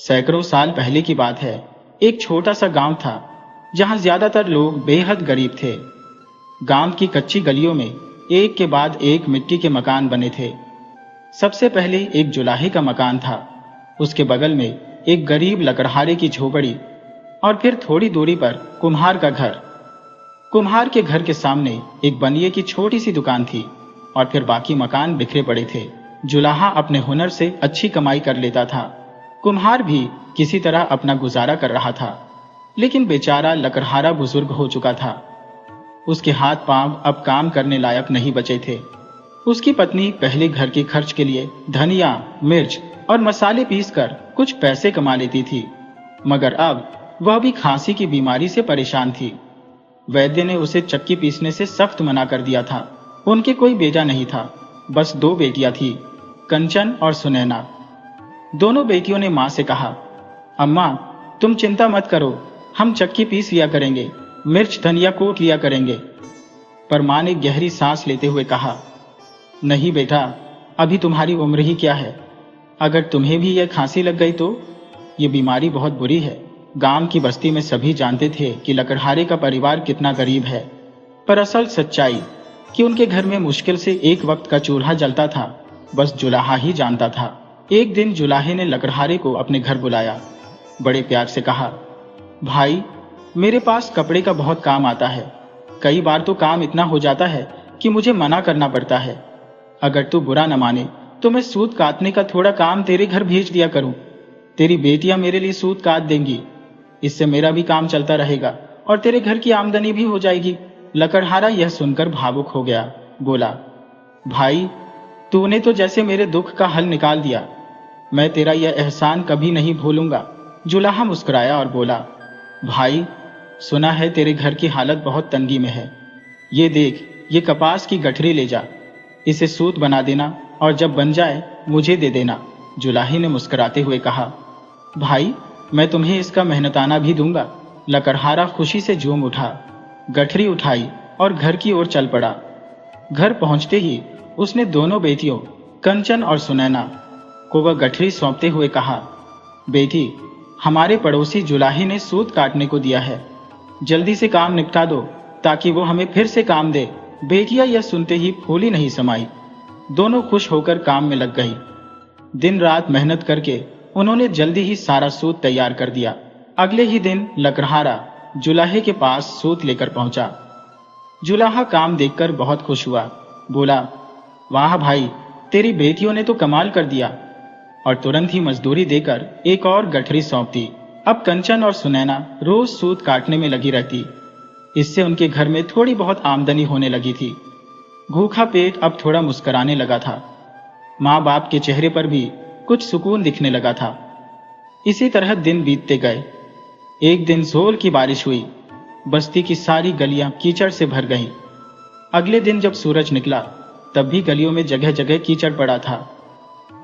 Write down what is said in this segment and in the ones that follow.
सैकड़ों साल पहले की बात है। एक छोटा सा गांव था जहां ज्यादातर लोग बेहद गरीब थे। गांव की कच्ची गलियों में एक के बाद एक मिट्टी के मकान बने थे। सबसे पहले एक जुलाहे का मकान था, उसके बगल में एक गरीब लकड़हारे की झोपड़ी और फिर थोड़ी दूरी पर कुम्हार का घर। कुम्हार के घर के सामने एक बनिए की छोटी सी दुकान थी और फिर बाकी मकान बिखरे पड़े थे। जुलाहा अपने हुनर से अच्छी कमाई कर लेता था। कुम्हार भी किसी तरह अपना गुजारा कर रहा था, लेकिन बेचारा लकड़हारा बुजुर्ग हो चुका था। उसके हाथ पांव अब काम करने लायक नहीं बचे थे। उसकी पत्नी पहले घर के खर्च के लिए धनिया, मिर्च और मसाले पीसकर कुछ पैसे कमा लेती थी, मगर अब वह भी खांसी की बीमारी से परेशान थी। वैद्य ने उसे चक्की पीसने से सख्त मना कर दिया था। उनके कोई बेटा नहीं था, बस 2 बेटियां थी, कंचन और सुनैना। दोनों बेटियों ने मां से कहा, अम्मा तुम चिंता मत करो, हम चक्की पीस लिया करेंगे, मिर्च धनिया कूट लिया करेंगे। पर मां ने गहरी सांस लेते हुए कहा, नहीं बेटा, अभी तुम्हारी उम्र ही क्या है। अगर तुम्हें भी यह खांसी लग गई तो ये बीमारी बहुत बुरी है। गांव की बस्ती में सभी जानते थे कि लकड़हारे का परिवार कितना गरीब है, पर असल सच्चाई कि उनके घर में मुश्किल से एक वक्त का चूल्हा जलता था, बस जुलाहा ही जानता था। एक दिन जुलाहे ने लकड़हारे को अपने घर बुलाया। बड़े प्यार से कहा, भाई मेरे पास कपड़े का बहुत काम आता है। कई बार तो काम इतना हो जाता है कि मुझे मना करना पड़ता है। अगर तू बुरा न माने तो मैं सूत काटने का थोड़ा काम तेरे घर भेज दिया करूं। तेरी बेटियां मेरे लिए सूत काट देंगी, इससे मेरा भी काम चलता रहेगा और तेरे घर की आमदनी भी हो जाएगी। लकड़हारा यह सुनकर भावुक हो गया, बोला, भाई तूने तो जैसे मेरे दुख का हल निकाल दिया। मैं तेरा यह एहसान कभी नहीं भूलूंगा। जुलाहा मुस्कुराया और बोला, भाई सुना है तेरे घर की हालत बहुत तंगी में है। ये देख, ये कपास की गठरी ले जा, इसे सूत बना देना और जब बन जाए मुझे दे देना। जुलाहे ने मुस्कुराते हुए कहा, भाई मैं तुम्हें इसका मेहनताना भी दूंगा। लकड़हारा खुशी से झूम उठा, गठरी उठाई और घर की ओर चल पड़ा। घर पहुंचते ही उसने दोनों बेटियों कंचन और सुनैना को वह गठरी सौंपते हुए कहा, बेटी हमारे पड़ोसी जुलाहे ने सूत काटने को दिया है, जल्दी से काम निपटा दो ताकि वो हमें फिर से काम दे। बेटियां यह सुनते ही फूली नहीं समाई, दोनों खुश होकर काम में लग गई। दिन रात मेहनत करके उन्होंने जल्दी ही सारा सूत तैयार कर दिया। अगले ही दिन लकड़हारा जुलाहे के पास सूत लेकर पहुंचा। जुलाहा काम देखकर बहुत खुश हुआ, बोला, वाह भाई तेरी बेटियों ने तो कमाल कर दिया, और तुरंत ही मजदूरी देकर एक और गठरी सौंप दी। अब कंचन और सुनैना रोज सूत काटने में लगी रहती। इससे उनके घर में थोड़ी बहुत आमदनी होने लगी थी। भूखा पेट अब थोड़ा मुस्कुराने लगा था। माँ बाप के चेहरे पर भी कुछ सुकून दिखने लगा था। इसी तरह दिन बीतते गए। एक दिन जोर की बारिश हुई, बस्ती की सारी गलियां कीचड़ से भर गईं। अगले दिन जब सूरज निकला तब भी गलियों में जगह जगह कीचड़ पड़ा था।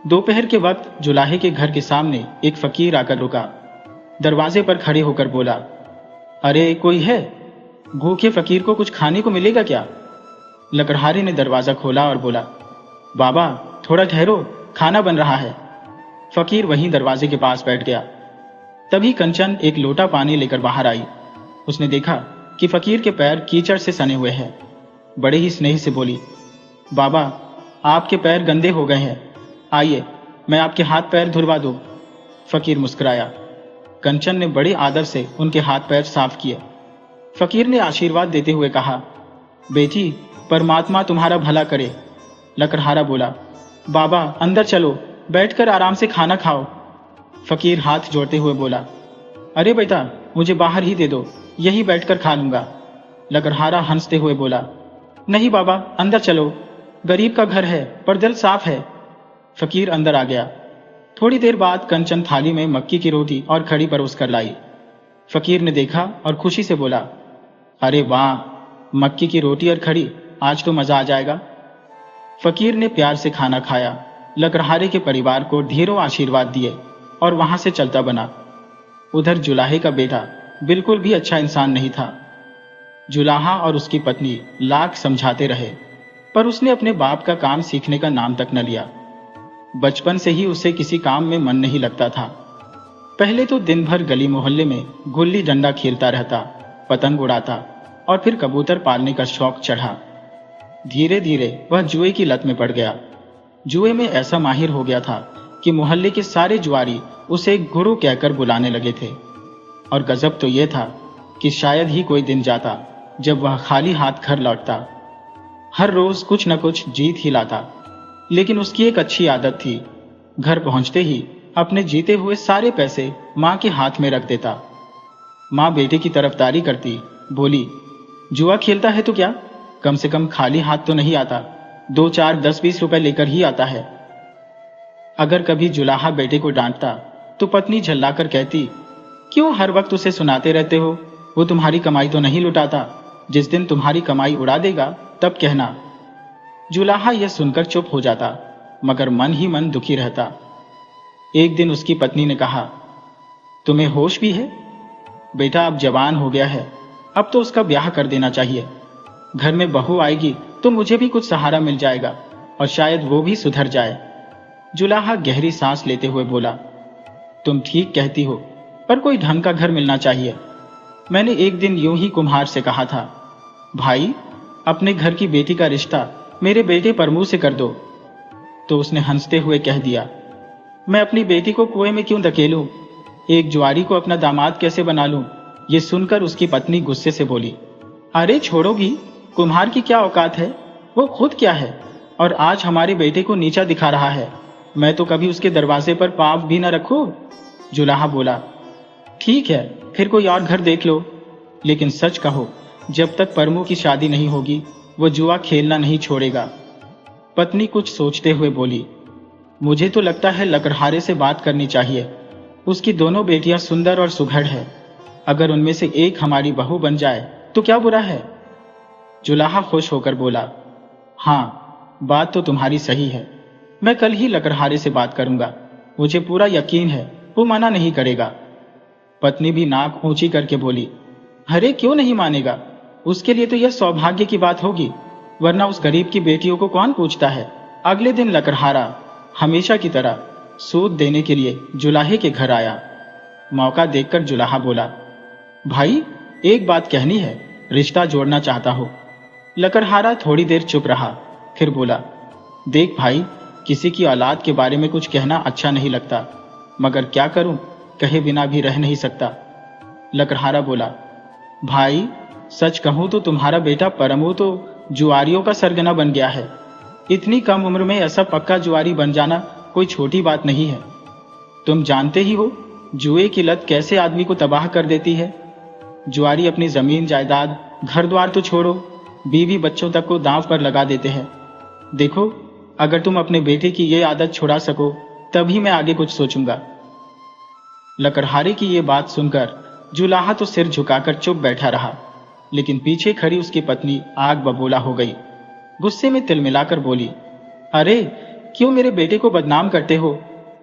दोपहर के वक्त जुलाहे के घर के सामने एक फकीर आकर रुका। दरवाजे पर खड़े होकर बोला, अरे कोई है? भूखे फकीर को कुछ खाने को मिलेगा क्या? लकड़हारे ने दरवाजा खोला और बोला, बाबा थोड़ा ठहरो, खाना बन रहा है। फकीर वहीं दरवाजे के पास बैठ गया। तभी कंचन एक लोटा पानी लेकर बाहर आई। उसने देखा कि फकीर के पैर कीचड़ से सने हुए हैं। बड़े ही स्नेह से बोली, बाबा आपके पैर गंदे हो गए हैं, आइए मैं आपके हाथ पैर धुलवा दूं। फकीर मुस्कुराया। कंचन ने बड़े आदर से उनके हाथ पैर साफ किए। फकीर ने आशीर्वाद देते हुए कहा, बेटी परमात्मा तुम्हारा भला करे। लकड़हारा बोला, बाबा अंदर चलो, बैठकर आराम से खाना खाओ। फकीर हाथ जोड़ते हुए बोला, अरे बेटा मुझे बाहर ही दे दो, यही बैठकर खा लूंगा। लकड़हारा हंसते हुए बोला, नहीं बाबा अंदर चलो, गरीब का घर है पर दिल साफ है। फकीर अंदर आ गया। थोड़ी देर बाद कंचन थाली में मक्की की रोटी और खड़ी परोस कर लाई। फकीर ने देखा और खुशी से बोला, अरे वाह, मक्की की रोटी और खड़ी, आज तो मजा आ जाएगा। फकीर ने प्यार से खाना खाया, लकड़हारे के परिवार को ढेरों आशीर्वाद दिए और वहां से चलता बना। उधर जुलाहे का बेटा बिल्कुल भी अच्छा इंसान नहीं था। जुलाहा और उसकी पत्नी लाख समझाते रहे, पर उसने अपने बाप का काम सीखने का नाम तक न लिया। बचपन से ही उसे किसी काम में मन नहीं लगता था। पहले तो दिन भर गली मोहल्ले में गुल्ली डंडा खेलता रहता, पतंग उड़ाता और फिर कबूतर पालने का शौक चढ़ा। धीरे धीरे वह जुए की लत में पड़ गया। जुए में ऐसा माहिर हो गया था कि मोहल्ले के सारे जुआरी उसे गुरु कहकर बुलाने लगे थे। और गजब तो यह था कि शायद ही कोई दिन जाता जब वह खाली हाथ घर लौटता। हर रोज कुछ न कुछ जीत ही लाता, लेकिन उसकी एक अच्छी आदत थी, घर पहुंचते ही अपने जीते हुए सारे पैसे मां के हाथ में रख देता। मां बेटे की तरफदारी करती, बोली, जुआ खेलता है तो क्या, कम से कम खाली हाथ तो नहीं आता, 2 4 10 20 रुपए लेकर ही आता है। अगर कभी जुलाहा बेटे को डांटता तो पत्नी झल्लाकर कहती, क्यों हर वक्त उसे सुनाते रहते हो, वो तुम्हारी कमाई तो नहीं लुटाता, जिस दिन तुम्हारी कमाई उड़ा देगा तब कहना। जुलाहा यह सुनकर चुप हो जाता, मगर मन ही मन दुखी रहता। एक दिन उसकी पत्नी ने कहा, तुम्हें होश भी है? बेटा अब जवान हो गया है, अब तो उसका ब्याह कर देना चाहिए। घर में बहू आएगी तो मुझे भी कुछ सहारा मिल जाएगा और शायद वो भी सुधर जाए। जुलाहा गहरी सांस लेते हुए बोला, तुम ठीक कहती हो, पर कोई ढंग का घर मिलना चाहिए। मैंने एक दिन यूं ही कुम्हार से कहा था, भाई अपने घर की बेटी का रिश्ता मेरे बेटे परमू से कर दो। तो उसने हंसते हुए कह दिया, मैं अपनी बेटी को कुएं में क्यों धकेलूं, एक जुआरी को अपना दामाद कैसे बना लूं। ये सुनकर उसकी पत्नी गुस्से से बोली, अरे छोड़ोगी, कुम्हार की क्या औकात है, वो खुद क्या है और आज हमारे बेटे को नीचा दिखा रहा है। मैं तो कभी उसके दरवाजे पर पांव भी न रखूं। जुलाहा बोला, ठीक है फिर कोई और घर देख लो, लेकिन सच कहो, जब तक परमू की शादी नहीं होगी वो जुआ खेलना नहीं छोड़ेगा। पत्नी कुछ सोचते हुए बोली, मुझे तो लगता है लकड़हारे से बात करनी चाहिए, उसकी दोनों बेटियां सुंदर और सुघड़ है, अगर उनमें से एक हमारी बहू बन जाए तो क्या बुरा है। जुलाहा खुश होकर बोला, हाँ बात तो तुम्हारी सही है, मैं कल ही लकड़हारे से बात करूंगा, मुझे पूरा यकीन है वो मना नहीं करेगा। पत्नी भी नाक ऊंची करके बोली, अरे क्यों नहीं मानेगा, उसके लिए तो यह सौभाग्य की बात होगी, वरना उस गरीब की बेटियों को कौन पूछता है। अगले दिन लकड़हारा हमेशा की तरह सूद देने के लिए जुलाहे के घर आया। मौका देखकर जुलाहा बोला, भाई एक बात कहनी है, रिश्ता जोड़ना चाहता हो। लकड़हारा थोड़ी देर चुप रहा, फिर बोला, देख भाई, किसी की औलाद के बारे में कुछ कहना अच्छा नहीं लगता, मगर क्या करूं, कहे बिना भी रह नहीं सकता। लकड़हारा बोला, भाई सच कहूं तो तुम्हारा बेटा परमू तो जुआरियों का सरगना बन गया है। इतनी कम उम्र में ऐसा पक्का जुआरी बन जाना कोई छोटी बात नहीं है। तुम जानते ही हो जुए की लत कैसे आदमी को तबाह कर देती है। जुआरी अपनी जमीन जायदाद घर द्वार तो छोड़ो, बीवी बच्चों तक को दांव पर लगा देते हैं। देखो अगर तुम अपने बेटे की ये आदत छुड़ा सको तभी मैं आगे कुछ सोचूंगा। लकड़हारे की ये बात सुनकर जुलाहा तो सिर झुकाकर चुप बैठा रहा, लेकिन पीछे खड़ी उसकी पत्नी आग बबूला हो गई। गुस्से में तिलमिलाकर बोली, अरे क्यों मेरे बेटे को बदनाम करते हो,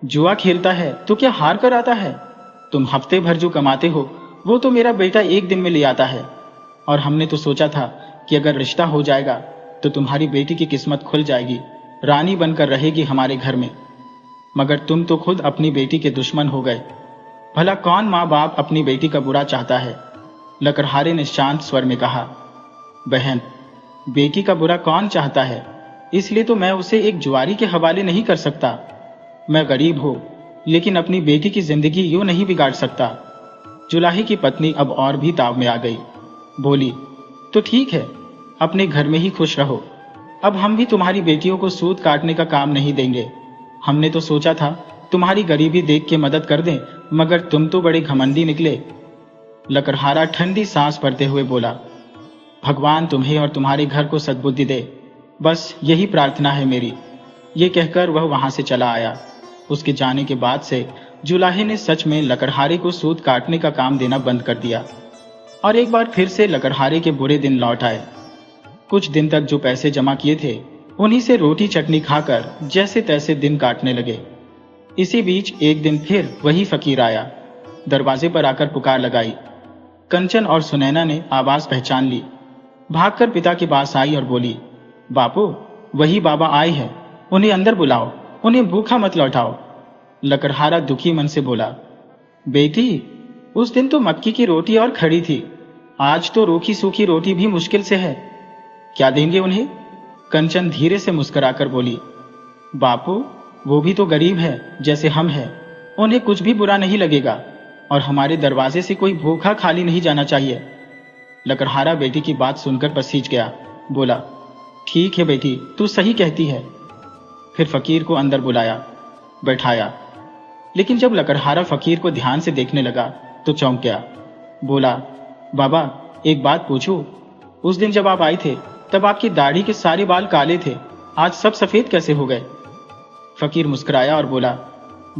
जुआ खेलता है तो क्या हार कर आता है। तुम हफ्ते भर जो कमाते हो वो तो मेरा बेटा एक दिन में ले आता है, और हमने तो सोचा था कि अगर रिश्ता हो जाएगा तो तुम्हारी बेटी की किस्मत खुल जाएगी, रानी बनकर रहेगी हमारे घर में। मगर तुम तो खुद अपनी बेटी के दुश्मन हो गए। भला कौन माँ बाप अपनी बेटी का बुरा चाहता है। लकड़हारे ने शांत स्वर में कहा, बहन बेटी का बुरा कौन चाहता है, इसलिए तो मैं उसे एक जुआरी के हवाले नहीं कर सकता। मैं गरीब हूं लेकिन अपनी बेटी की जिंदगी यूं नहीं बिगाड़ सकता। जुलाहे की पत्नी अब और भी ताव में आ गई, बोली, तो ठीक है, अपने घर में ही खुश रहो, अब हम भी तुम्हारी बेटियों को सूद काटने का काम नहीं देंगे। हमने तो सोचा था तुम्हारी गरीबी देख के मदद कर दें, मगर तुम तो बड़े घमंडी निकले। लकड़हारा ठंडी सांस भरते हुए बोला, भगवान तुम्हें और तुम्हारे घर को सद्बुद्धि दे, बस यही प्रार्थना है मेरी। ये कहकर वह वहां से चला आया। उसके जाने के बाद से जुलाहे ने सच में लकड़हारे को सूद काटने का काम देना बंद कर दिया, और एक बार फिर से लकड़हारे के बुरे दिन लौट आए। कुछ दिन तक जो पैसे जमा किए थे उन्हीं से रोटी चटनी खाकर जैसे तैसे दिन काटने लगे। इसी बीच एक दिन फिर वही फकीर आया। दरवाजे पर आकर पुकार लगाई। कंचन और सुनैना ने आवाज पहचान ली। भागकर पिता के पास आई और बोली, बापू वही बाबा आए हैं, उन्हें अंदर बुलाओ, उन्हें भूखा मत लौटाओ। लकड़हारा दुखी मन से बोला, बेटी, उस दिन तो मक्की की रोटी और खड़ी थी, आज तो रूखी सूखी रोटी भी मुश्किल से है। क्या देंगे उन्हें? कंचन धीरे से मुस्कुराकर बोली। बापू, वो भी तो गरीब है जैसे हम हैं, उन्हें कुछ भी बुरा नहीं लगेगा और हमारे दरवाजे से कोई भूखा खाली नहीं जाना चाहिए। लकड़हारा बेटी की बात सुनकर पसीज गया, बोला, ठीक है बेटी, तू सही कहती है। फिर फकीर को अंदर बुलाया, बैठाया, लेकिन जब लकड़हारा फकीर को ध्यान से देखने लगा तो चौंक गया। बोला, बाबा, एक बात पूछूं? उस दिन जब आप आए थे तब आपकी दाढ़ी के सारे बाल काले थे, आज सब सफेद कैसे हो गए? फकीर मुस्कुराया और बोला,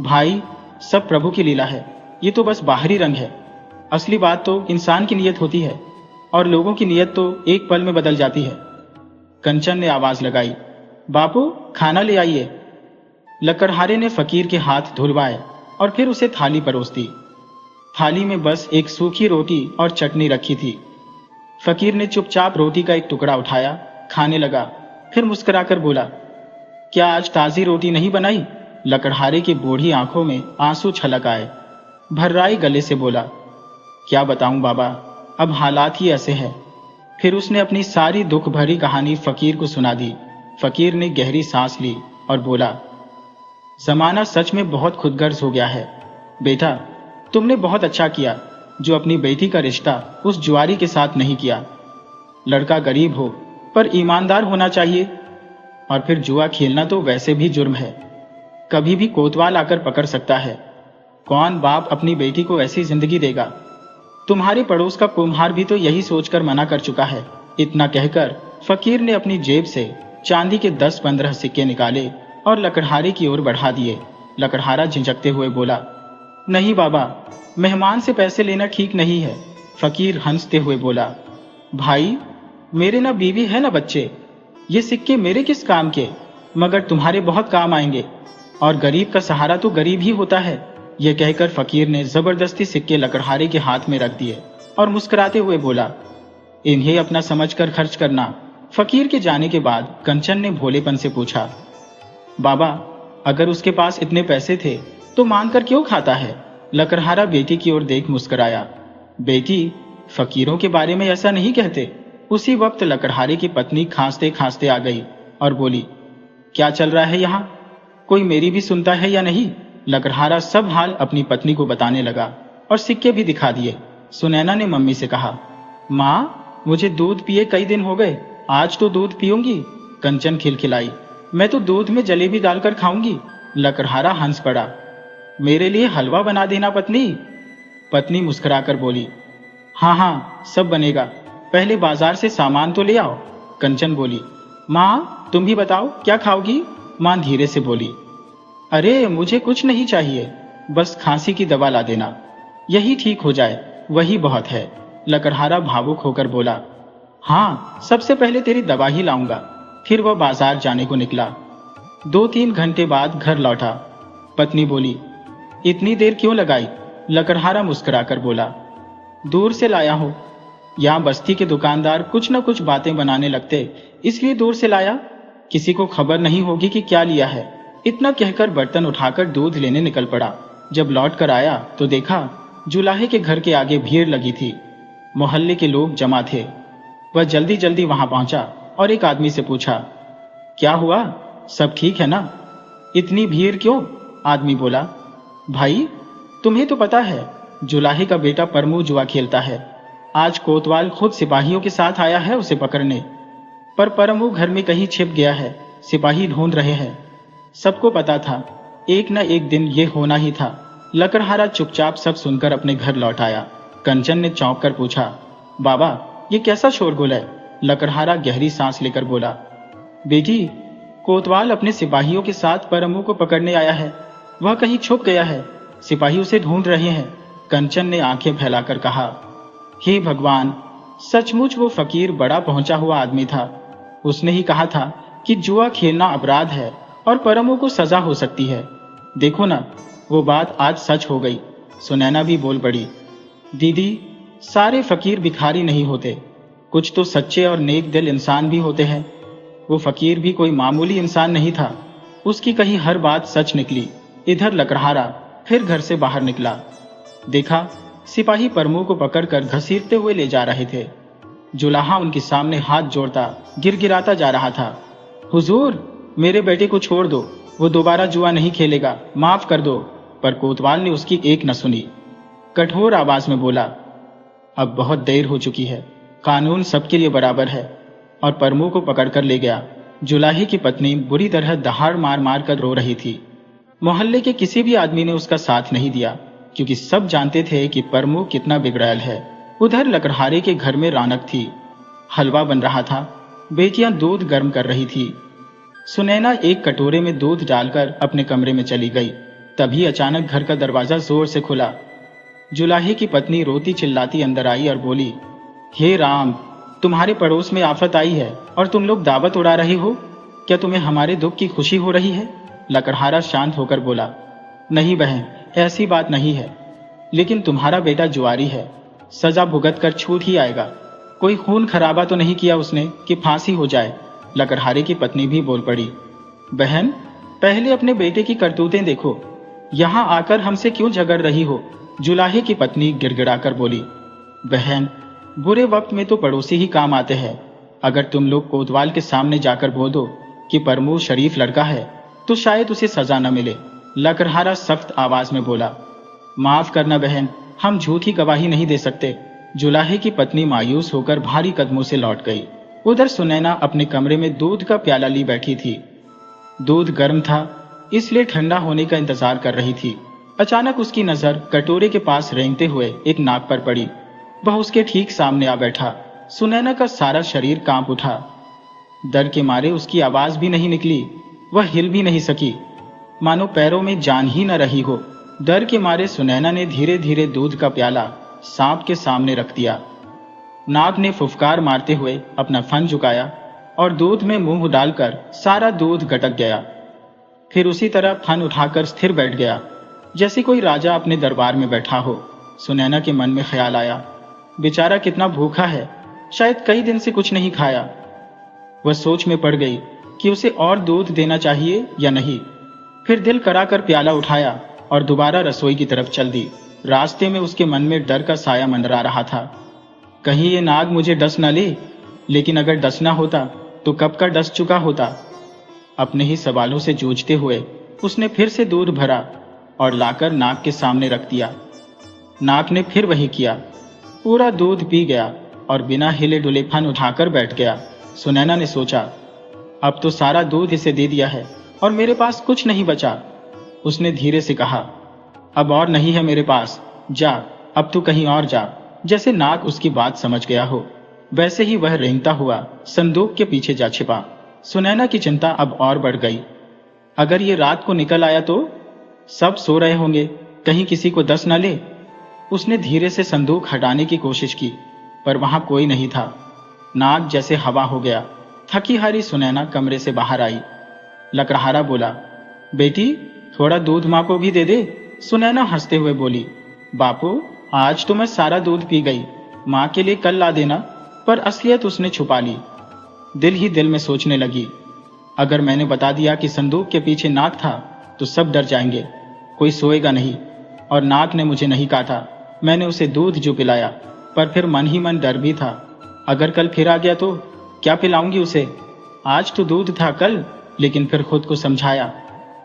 भाई, सब प्रभु की लीला है, ये तो बस बाहरी रंग है, असली बात तो इंसान की नीयत होती है और लोगों की नीयत तो एक पल में बदल जाती है। कंचन ने आवाज लगाई, बापू, खाना ले आइए। लकड़हारे ने फकीर के हाथ धुलवाए और फिर उसे थाली परोस दी। थाली में बस एक सूखी रोटी और चटनी रखी थी। फकीर ने चुपचाप रोटी का एक टुकड़ा उठाया, खाने लगा, फिर मुस्कुराकर बोला, क्या आज ताजी रोटी नहीं बनाई? लकड़हारे की बूढ़ी आंखों में आंसू छलक आए। भर्राई गले से बोला, क्या बताऊं बाबा, अब हालात ही ऐसे हैं। फिर उसने अपनी सारी दुख भरी कहानी फकीर को सुना दी। फकीर ने गहरी सांस ली और बोला, जमाना सच में बहुत खुदगर्ज हो गया है। बेटा, तुमने बहुत अच्छा किया जो अपनी बेटी का रिश्ता उस जुआरी के साथ नहीं किया। लड़का गरीब हो पर ईमानदार होना चाहिए, और फिर जुआ खेलना तो वैसे भी जुर्म है, कभी भी कोतवाल आकर पकड़ सकता है। कौन बाप अपनी बेटी को ऐसी जिंदगी देगा? तुम्हारे पड़ोस का कुम्हार भी तो यही सोचकर मना कर चुका है। इतना कहकर फकीर ने अपनी जेब से चांदी के 10-15 सिक्के निकाले और लकड़हारे की ओर बढ़ा दिए। लकड़हारा झिझकते हुए बोला, नहीं बाबा, मेहमान से पैसे लेना ठीक नहीं है। फकीर हंसते हुए बोला, भाई, मेरे ना बीवी है ना बच्चे, ये सिक्के मेरे किस काम के, मगर तुम्हारे बहुत काम आएंगे, और गरीब का सहारा तो गरीब ही होता है। यह कहकर फकीर ने जबरदस्ती सिक्के लकड़हारे के हाथ में रख दिए और मुस्कुराते हुए बोला, इन्हें अपना समझकर खर्च करना। फकीर के जाने के बाद कंचन ने भोलेपन से पूछा, बाबा, अगर उसके पास इतने पैसे थे तो मांगकर क्यों खाता है? लकड़हारा बेटी की ओर देख मुस्कुराया, बेटी, फकीरों के बारे में ऐसा नहीं कहते। उसी वक्त लकड़हारे की पत्नी खांसते खांसते आ गई और बोली, क्या चल रहा है यहाँ? कोई मेरी भी सुनता है या नहीं? लकड़हारा सब हाल अपनी पत्नी को बताने लगा और सिक्के भी दिखा दिए। सुनैना ने मम्मी से कहा, माँ, मुझे दूध पिए कई दिन हो गए, आज तो दूध पीऊंगी। कंचन खिलखिलाई, मैं तो दूध में जलेबी डालकर खाऊंगी। लकड़हारा हंस पड़ा, मेरे लिए हलवा बना देना पत्नी। पत्नी मुस्कुराकर बोली, हाँ हाँ, सब बनेगा, पहले बाजार से सामान तो ले आओ। कंचन बोली, माँ, तुम भी बताओ क्या खाओगी? माँ धीरे से बोली, अरे मुझे कुछ नहीं चाहिए, बस खांसी की दवा ला देना, यही ठीक हो जाए, वही बहुत है। लकड़हारा भावुक होकर बोला, हाँ, सबसे पहले तेरी दवा ही लाऊंगा। फिर वह बाजार जाने को निकला। 2-3 घंटे बाद घर लौटा। पत्नी बोली, इतनी देर क्यों लगाई? लकड़हारा मुस्कुराकर बोला, दूर से लाया हूं, यहाँ बस्ती के दुकानदार कुछ न कुछ बातें बनाने लगते, इसलिए दूर से लाया, किसी को खबर नहीं होगी कि क्या लिया है। इतना कहकर बर्तन उठाकर दूध लेने निकल पड़ा। जब लौट कर आया तो देखा जुलाहे के घर के आगे भीड़ लगी थी, मोहल्ले के लोग जमा थे। वह जल्दी जल्दी वहां पहुंचा और एक आदमी से पूछा, क्या हुआ, सब ठीक है ना? इतनी भीड़ क्यों? आदमी बोला, भाई, तुम्हें तो पता है जुलाहे का बेटा परमू जुआ खेलता है, आज कोतवाल खुद सिपाहियों के साथ आया है उसे पकड़ने, पर परमू घर में कहीं छिप गया है, सिपाही ढूंढ रहे हैं। सबको पता था एक न एक दिन ये होना ही था। लकड़हारा चुपचाप सब सुनकर अपने घर लौट आया। कंचन ने चौंक कर पूछा, बाबा, ये कैसा शोरगुल है? लकड़हारा गहरी सांस लेकर बोला, बेटी, कोतवाल अपने सिपाहियों के साथ परमू को पकड़ने आया है, वह कहीं छुप गया है, सिपाही उसे ढूंढ रहे हैं। कंचन ने आंखें फैलाकर कहा, हे भगवान, सचमुच वो फकीर बड़ा पहुंचा हुआ आदमी था। उसने ही कहा था कि जुआ खेलना अपराध है और परमू को सजा हो सकती है। देखो ना, वो बात आज सच हो गई। सुनैना भी बोल पड़ी, दीदी, सारे फकीर भिखारी नहीं होते, कुछ तो सच्चे और नेक दिल इंसान भी होते हैं। वो फकीर भी कोई मामूली इंसान नहीं था, उसकी कही हर बात सच निकली। इधर लकड़हारा फिर घर से बाहर निकला। देखा, सिपाही परमू को पकड़कर घसीटते हुए ले जा रहे थे। जुलाहा उनके सामने हाथ जोड़ता गिड़गिड़ाता जा रहा था। हुजूर, मेरे बेटे को छोड़ दो, वो दोबारा जुआ नहीं खेलेगा, माफ कर दो। पर कोतवाल ने उसकी एक न सुनी। कठोर आवाज में बोला, अब बहुत देर हो चुकी है, कानून सबके लिए बराबर है। और परमू को पकड़कर ले गया। जुलाहे की पत्नी बुरी तरह दहाड़ मार मार कर रो रही थी। मोहल्ले के किसी भी आदमी ने उसका साथ नहीं दिया, क्योंकि सब जानते थे कि परमू कितना बिगड़ैल है। उधर लकड़हारे के घर में रौनक थी। हलवा बन रहा था, बेटियां दूध गर्म कर रही थी। सुनैना एक कटोरे में दूध डालकर अपने कमरे में चली गई। तभी अचानक घर का दरवाजा जोर से खुला। जुलाहे की पत्नी रोती चिल्लाती अंदर आई और बोली, हे राम, तुम्हारे पड़ोस में आफत आई है और तुम लोग दावत उड़ा रहे हो। क्या तुम्हें हमारे दुख की खुशी हो रही है? लकड़हारा शांत होकर बोला, नहीं बहन, ऐसी बात नहीं है, लेकिन तुम्हारा बेटा जुआरी है, सजा भुगत कर छूट ही आएगा। कोई खून खराबा तो नहीं किया उसने कि फांसी हो जाए। लकड़हारे की पत्नी भी बोल पड़ी, बहन, पहले अपने बेटे की करतूतें देखो, यहाँ आकर हमसे क्यों झगड़ रही हो? जुलाहे की पत्नी गिड़गिड़ाकर बोली, बहन, बुरे वक्त में तो पड़ोसी ही काम आते हैं। अगर तुम लोग कोतवाल के सामने जाकर बोल दो कि परमू शरीफ लड़का है तो शायद उसे सजा न मिले। लकड़हारा सख्त आवाज में बोला, माफ करना बहन, हम झूठी गवाही नहीं दे सकते। जुलाहे की पत्नी मायूस होकर भारी कदमों से लौट गई। उधर सुनैना अपने कमरे में दूध का प्याला ली बैठी थी। दूध गर्म था, इसलिए ठंडा होने का इंतजार कर रही थी। अचानक उसकी नजर कटोरे के पास रेंगते हुए एक नाग पर पड़ी। वह उसके ठीक सामने आ बैठा। सुनैना का सारा शरीर कांप उठा। डर के मारे उसकी आवाज भी नहीं निकली, वह हिल भी नहीं सकी, मानो पैरों में जान ही न रही हो। डर के मारे सुनैना ने धीरे धीरे दूध का प्याला सांप के सामने रख दिया। नाग ने फुफकार मारते हुए अपना फन झुकाया और दूध में मुंह डालकर सारा दूध गटक गया। फिर उसी तरह फन उठाकर स्थिर बैठ गया, जैसे कोई राजा अपने दरबार में बैठा हो। सुनैना के मन में ख्याल आया, बेचारा कितना भूखा है, शायद कई दिन से कुछ नहीं खाया। वह सोच में पड़ गई कि उसे और दूध देना चाहिए या नहीं। फिर दिल कराकर प्याला उठाया और दोबारा रसोई की तरफ चल दी। रास्ते में उसके मन में डर का साया मंडरा रहा था। कहीं ये नाग मुझे डस न ले, लेकिन अगर डसना होता तो कब का डस चुका होता। अपने ही सवालों से जूझते हुए उसने फिर से दूध भरा और लाकर नाग के सामने रख दिया। नाग ने फिर वही किया, पूरा दूध पी गया और बिना हिले डुले फन उठाकर बैठ गया। सुनैना ने सोचा, अब तो सारा दूध इसे दे दिया है और मेरे पास कुछ नहीं बचा। उसने धीरे से कहा, अब और नहीं है मेरे पास, जा, अब तू कहीं और जा। जैसे नाग उसकी बात समझ गया हो, वैसे ही वह रेंगता हुआ संदूक के पीछे जा छिपा। सुनैना की चिंता अब और बढ़ गई। अगर ये रात को निकल आया तो? सब सो रहे होंगे, कहीं किसी को डस न ले। उसने धीरे से संदूक हटाने की कोशिश की, पर वहां कोई नहीं था। नाग जैसे हवा हो गया। थकी हारी सुनैना कमरे से बाहर आई। लकड़हारा बोला, बेटी, थोड़ा दूध माँ को भी दे दे। सुनैना हंसते हुए बोली, बापू, आज तो मैं सारा दूध पी गई, माँ के लिए कल ला देना। पर असलियत उसने छुपा ली। दिल ही दिल में सोचने लगी, अगर मैंने बता दिया कि संदूक के पीछे नाग था तो सब डर जाएंगे, कोई सोएगा नहीं। और नाग ने मुझे नहीं काटा, मैंने उसे दूध जो पिलाया, पर फिर मन ही मन डर भी था, अगर कल फिर आ गया तो क्या पिलाऊंगी उसे। आज तो दूध था कल, लेकिन फिर खुद को समझाया,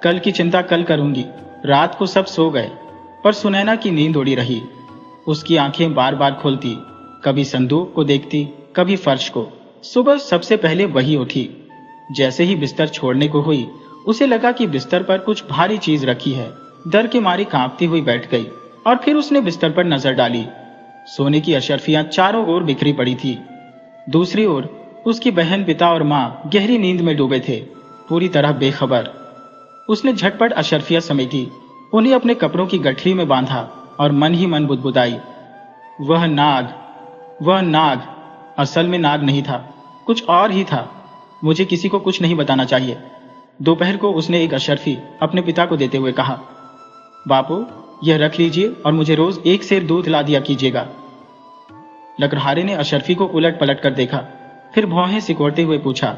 कल की चिंता कल करूंगी। रात को सब सो गए, पर सुनैना की नींद उड़ी रही। उसकी आंखें बार बार खुलती, कभी संदूक को देखती, कभी फर्श को। सुबह सबसे पहले वही उठी। जैसे ही बिस्तर छोड़ने को हुई, उसे लगा कि बिस्तर पर कुछ भारी चीज रखी है। डर के मारी कांपती हुई बैठ गई और फिर उसने बिस्तर पर नजर डाली। सोने की अशर्फियां चारों ओर बिखरी पड़ी थी। दूसरी ओर उसकी बहन, पिता और माँ गहरी नींद में डूबे थे, पूरी तरह बेखबर। उसने झटपट अशर्फियां समेटी, उन्हें अपने कपड़ों की गठरी में बांधा और मन ही मन बुदबुदाई, वह नाग असल में नाग नहीं था, कुछ और ही था। मुझे किसी को कुछ नहीं बताना चाहिए। दोपहर को उसने एक अशर्फी अपने पिता को देते हुए कहा, बापू, यह रख लीजिए और मुझे रोज एक सेर दूध ला दिया कीजिएगा। लकड़हारे ने अशर्फी को उलट पलट कर देखा, फिर भौहें सिकोड़ते हुए पूछा,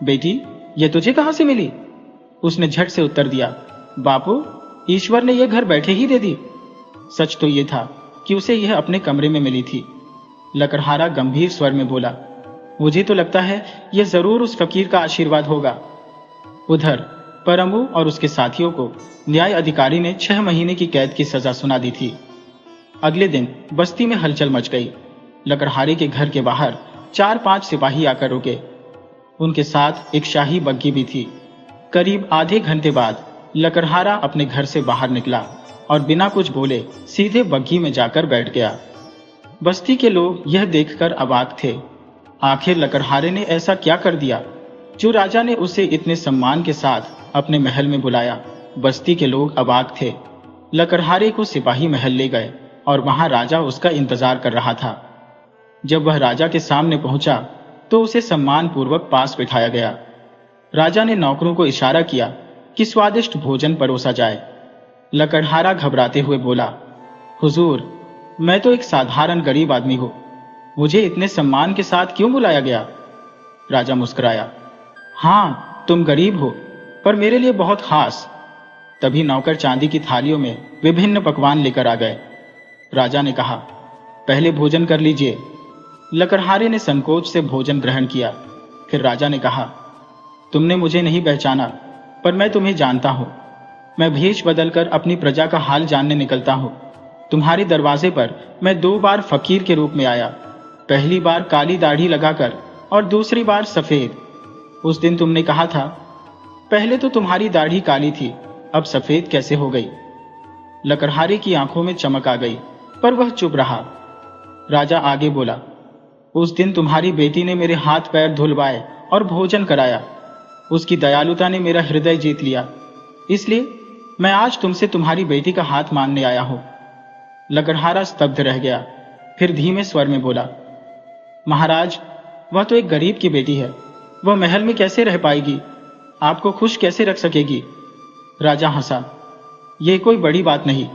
बेटी, यह तुझे कहां से मिली? उसने झट से उत्तर दिया, बापू, ईश्वर ने यह घर बैठे ही दे दी। सच तो ये था कि उसे यह अपने कमरे में मिली थी। लकड़हारा गंभीर स्वर में बोला, मुझे तो लगता है यह जरूर उस फकीर का आशीर्वाद होगा। उधर परमू और उसके साथियों को न्याय अधिकारी ने 6 महीने की कैद की सजा सुना दी थी। अगले दिन बस्ती में हलचल मच गई। लकड़हारे के घर के बाहर 4-5 सिपाही आकर रुके। उनके साथ एक शाही बग्घी भी थी। करीब आधे घंटे बाद लकड़हारा अपने घर से बाहर निकला और बिना कुछ बोले सीधे बग्घी में जाकर बैठ गया। बस्ती के लोग यह देखकर अवाक थे। आखिर लकड़हारे ने ऐसा क्या कर दिया जो राजा ने उसे इतने सम्मान के साथ अपने महल में बुलाया। बस्ती के लोग अवाक थे। लकड़हारे को सिपाही महल ले गए और वहां राजा उसका इंतजार कर रहा था। जब वह राजा के सामने पहुंचा तो उसे सम्मान पूर्वक पास बिठाया गया। राजा ने नौकरों को इशारा किया कि स्वादिष्ट भोजन परोसा जाए। लकड़हारा घबराते हुए बोला, हुजूर, मैं तो एक साधारण गरीब आदमी हूं, मुझे इतने सम्मान के साथ क्यों बुलाया गया? राजा मुस्कुराया, हाँ, तुम गरीब हो, पर मेरे लिए बहुत खास। तभी नौकर चांदी की थालियों में विभिन्न पकवान लेकर आ गए। राजा ने कहा, पहले भोजन कर लीजिए। लकड़हारे ने संकोच से भोजन ग्रहण किया। फिर राजा ने कहा, तुमने मुझे नहीं पहचाना, पर मैं तुम्हें जानता हूं। मैं भेष बदलकर अपनी प्रजा का हाल जानने निकलता हूं। तुम्हारे दरवाजे पर मैं 2 बार फकीर के रूप में आया, पहली बार काली दाढ़ी लगाकर और दूसरी बार सफेद। उस दिन तुमने कहा था, पहले तो तुम्हारी दाढ़ी काली थी, अब सफेद कैसे हो गई? लकड़हारे की आंखों में चमक आ गई, पर वह चुप रहा। राजा आगे बोला, उस दिन तुम्हारी बेटी ने मेरे हाथ पैर धुलवाए और भोजन कराया। उसकी दयालुता ने मेरा हृदय जीत लिया, इसलिए मैं आज तुमसे तुम्हारी बेटी का हाथ मांगने आया हूं। लकड़हारा स्तब्ध रह गया, फिर धीमे स्वर में बोला, महाराज, वह तो एक गरीब की बेटी है, वह महल में कैसे रह पाएगी? आपको खुश कैसे रख सकेगी? राजा हंसा, यह कोई बड़ी बात नहीं,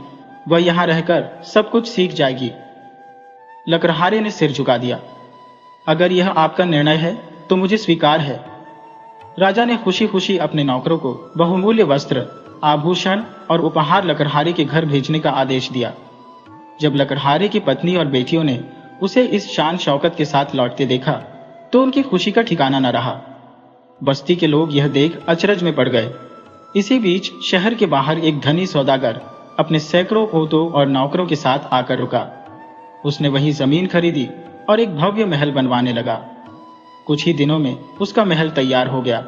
वह यहां रहकर सब कुछ सीख जाएगी। लकड़हारे ने सिर झुका दिया, अगर यह आपका निर्णय है तो मुझे स्वीकार है। राजा ने खुशी खुशी अपने नौकरों को बहुमूल्य वस्त्र, आभूषण और उपहार लकड़हारे के घर भेजने का आदेश दिया। जब लकड़हारे की पत्नी और बेटियों ने उसे इस शान शौकत के साथ लौटते देखा तो उनकी खुशी का ठिकाना न रहा। बस्ती के लोग यह देख अचरज में पड़ गए। इसी बीच शहर के बाहर एक धनी सौदागर अपने सैकड़ों ओटों और नौकरों के साथ आकर रुका। उसने वहीं जमीन खरीदी और एक भव्य महल बनवाने लगा। कुछ ही दिनों में उसका महल तैयार हो गया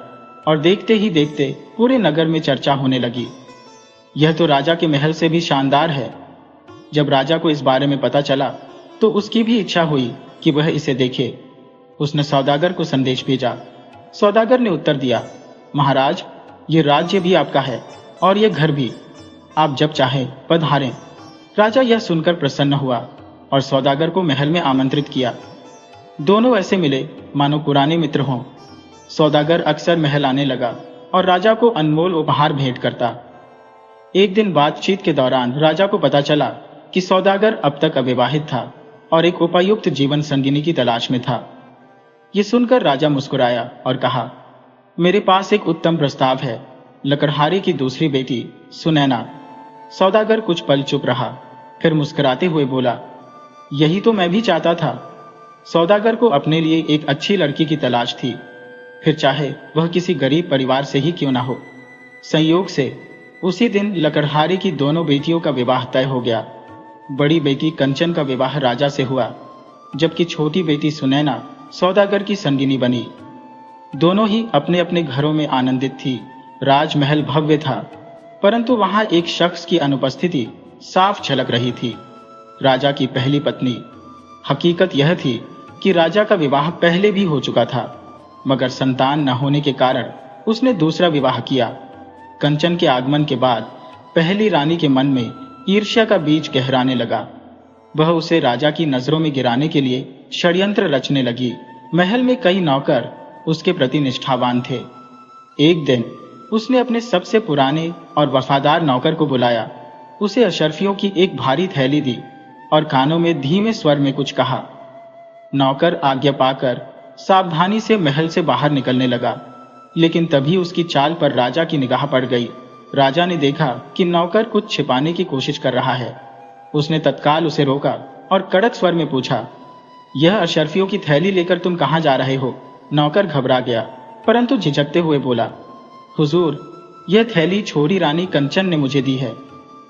और देखते ही देखते पूरे नगर में चर्चा होने लगी, यह तो राजा के महल से भी शानदार है। जब राजा को इस बारे में पता चला तो उसकी भी इच्छा हुई कि वह इसे देखे। उसने सौदागर को संदेश भेजा। सौदागर ने उत्तर दिया, महाराज, ये राज्य भी आपका है और ये घर भी, आप जब चाहें पधारें। राजा यह सुनकर प्रसन्न हुआ और सौदागर को महल में आमंत्रित किया। दोनों ऐसे मिले मानो पुराने मित्र हों। सौदागर अक्सर महल आने लगा और राजा को अनमोल उपहार भेंट करता। एक दिन बातचीत के दौरान राजा को पता चला कि सौदागर अब तक अविवाहित था और एक उपयुक्त जीवन संगिनी की तलाश में था। ये सुनकर राजा मुस्कुराया और कहा, मेरे पास एक उत्तम प्रस्ताव है, लकड़हारे की दूसरी बेटी सुनैना। सौदागर कुछ पल चुप रहा, फिर मुस्कुराते हुए बोला, यही तो मैं भी चाहता था। सौदागर को अपने लिए एक अच्छी लड़की की तलाश थी, फिर चाहे वह किसी गरीब परिवार से ही क्यों ना हो। संयोग से उसी दिन लकड़हारे की दोनों बेटियों का विवाह तय हो गया। बड़ी बेटी कंचन का विवाह राजा से हुआ, जबकि छोटी बेटी सुनैना सौदागर की संगिनी बनी। दोनों ही अपने अपने घरों में आनंदित थी। राजमहल भव्य था, परंतु वहां एक शख्स की अनुपस्थिति साफ झलक रही थी, राजा की पहली पत्नी। हकीकत यह थी कि राजा का विवाह पहले भी हो चुका था, मगर संतान न होने के कारण उसने दूसरा विवाह किया। कंचन के आगमन के बाद पहली रानी के मन में ईर्ष्या का बीज गहराने लगा। वह उसे राजा की नजरों में गिराने के लिए षड्यंत्र रचने लगी। महल में कई नौकर उसके प्रति निष्ठावान थे। एक दिन उसने अपने सबसे पुराने और वफादार नौकर को बुलाया, उसे अशर्फियों की एक भारी थैली दी और कानों में धीमे स्वर में कुछ कहा। नौकर आज्ञा पाकर सावधानी से महल से बाहर निकलने लगा, लेकिन तभी उसकी चाल पर राजा की निगाह पड़ गई। राजा ने देखा कि नौकर कुछ छिपाने की कोशिश कर रहा है। उसने तत्काल उसे रोका और कड़क स्वर में पूछा, यह अशर्फियों की थैली लेकर तुम कहाँ जा रहे हो? नौकर घबरा गया, परंतु झिझकते हुए बोला, हुजूर, यह थैली छोटी रानी कंचन ने मुझे दी है।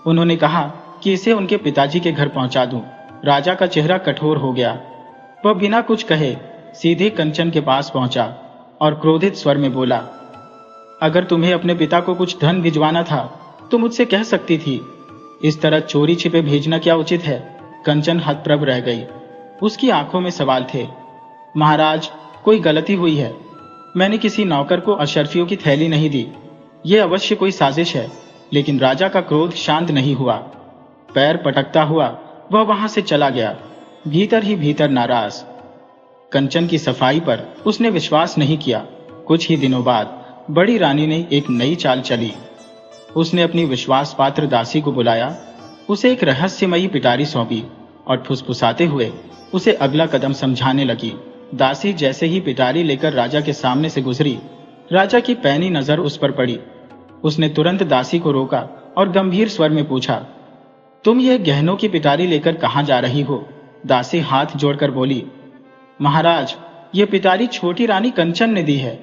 उन्होंने कहा कि इसे उनके पिताजी के घर पहुंचा दूं। राजा का चेहरा कठोर हो गया। वह बिना कुछ कहे सीधे कंचन के पास पहुंचा और क्रोधित स्वर में बोला, अगर तुम्हें अपने पिता को कुछ धन भिजवाना था तो मुझसे कह सकती थी। इस तरह चोरी छिपे भेजना क्या उचित है? कंचन हतप्रभ रह गई। उसकी आंखों में सवाल थे। महाराज, कोई गलती हुई है। मैंने किसी नौकर को अशर्फियों की थैली नहीं दी। यह अवश्य कोई साजिश है। लेकिन राजा का क्रोध शांत नहीं हुआ। पैर पटकता हुआ वह वहां से चला गया, भीतर ही भीतर नाराज। कंचन की सफाई पर उसने विश्वास नहीं किया। कुछ ही दिनों बाद बड़ी रानी ने एक नई चाल चली। उसने अपनी विश्वास पात्र दासी को बुलाया, उसे एक रहस्यमयी पिटारी सौंपी और फुसफुसाते हुए उसे अगला कदम समझाने लगी। दासी जैसे ही पिटारी लेकर राजा के सामने से गुजरी, राजा की पैनी नजर उस पर पड़ी। उसने तुरंत दासी को रोका और गंभीर स्वर में पूछा, तुम यह गहनों की पिटारी लेकर कहां जा रही हो? दासी हाथ जोड़कर बोली, महाराज, यह पिटारी छोटी रानी कंचन ने दी है।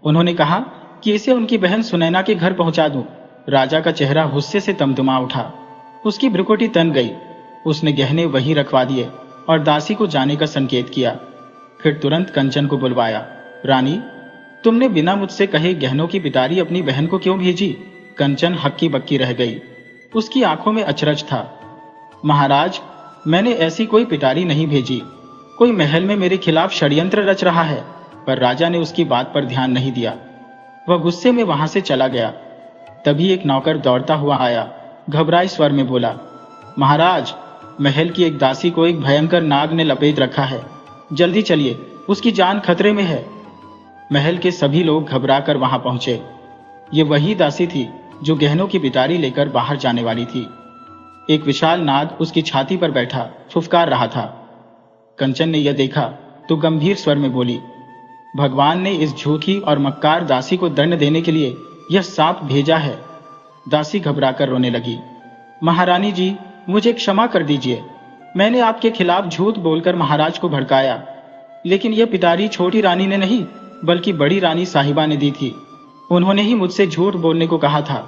उन्होंने कहा कि इसे उनकी बहन सुनैना के घर पहुंचा दूं। राजा का चेहरा गुस्से से तमतमा उठा। उसकी भ्रुकुटी तन गई। उसने गहने वहीं रखवा दिए और दासी को जाने का संकेत किया। फिर तुरंत कंचन को बुलवाया। रानी, तुमने बिना मुझसे कहे गहनों की पिटारी अपनी बहन को क्यों भेजी? कंचन हक्की बक्की रह गई। उसकी आंखों में अचरज था। महाराज, मैंने ऐसी कोई पिटारी नहीं भेजी। कोई महल में मेरे खिलाफ षड्यंत्र रच रहा है। पर राजा ने उसकी बात पर ध्यान नहीं दिया। वह गुस्से में वहां से चला गया। तभी एक नौकर दौड़ता हुआ आया, घबराए स्वर में बोला, महाराज, महल की एक दासी को एक भयंकर नाग ने लपेट रखा है। जल्दी चलिए, उसकी जान खतरे में है। महल के सभी लोग घबराकर वहां पहुंचे। ये वही दासी थी जो गहनों की पिटारी लेकर बाहर जाने वाली थी। एक विशाल नाग उसकी छाती पर बैठा फुफकार रहा था। कंचन ने यह देखा तो गंभीर स्वर में बोली, भगवान ने इस झूठी और मक्कार दासी को दंड देने के लिए यह सांप भेजा है। दासी घबराकर रोने लगी। महारानी जी, मुझे क्षमा कर दीजिए। मैंने आपके खिलाफ झूठ बोलकर महाराज को भड़काया, लेकिन यह पिटारी छोटी रानी ने नहीं बल्कि बड़ी रानी साहिबा ने दी थी। उन्होंने ही मुझसे झूठ बोलने को कहा था।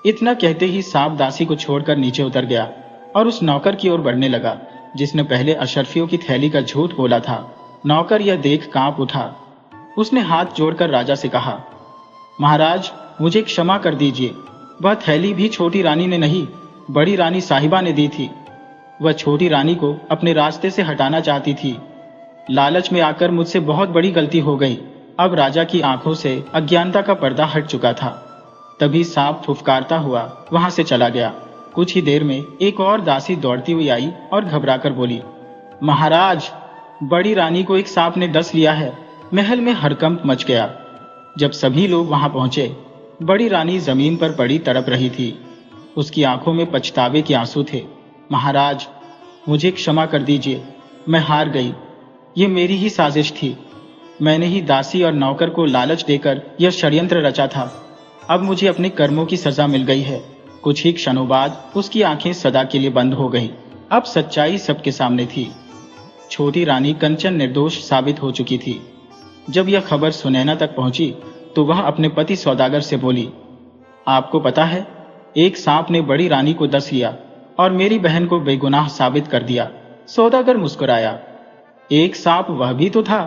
इतना कहते ही सांप दासी को छोड़कर नीचे उतर गया और उस नौकर की ओर बढ़ने लगा जिसने पहले अशर्फियों की थैली का झूठ बोला था। नौकर यह देख कांप उठा। उसने हाथ जोड़कर राजा से कहा, महाराज, मुझे क्षमा कर दीजिए। वह थैली भी छोटी रानी ने नहीं बड़ी रानी साहिबा ने दी थी। वह छोटी रानी को अपने रास्ते से हटाना चाहती थी। लालच में आकर मुझसे बहुत बड़ी गलती हो गई। अब राजा की आंखों से अज्ञानता का पर्दा हट चुका था। तभी सांप फुफकारता हुआ वहां से चला गया। कुछ ही देर में एक और दासी दौड़ती हुई आई और घबराकर बोली, महाराज, बड़ी रानी को एक सांप ने डस लिया है। महल में हड़कंप मच गया। जब सभी लोग वहां पहुंचे, बड़ी रानी जमीन पर पड़ी तड़प रही थी। उसकी आंखों में पछतावे के आंसू थे। महाराज, मुझे क्षमा कर दीजिए। मैं हार गई। ये मेरी ही साजिश थी। मैंने ही दासी और नौकर को लालच देकर यह षड्यंत्र रचा था। अब मुझे अपने कर्मों की सजा मिल गई है। कुछ ही क्षणों बाद उसकी आंखें सदा के लिए बंद हो गईं। अब सच्चाई सबके सामने थी। छोटी रानी कंचन निर्दोष साबित हो चुकी थी। जब यह खबर सुनैना तक पहुंची तो वह अपने पति सौदागर से बोली, आपको पता है, एक सांप ने बड़ी रानी को डस लिया और मेरी बहन को बेगुनाह साबित कर दिया। सौदागर मुस्कुराया। एक सांप वह भी तो था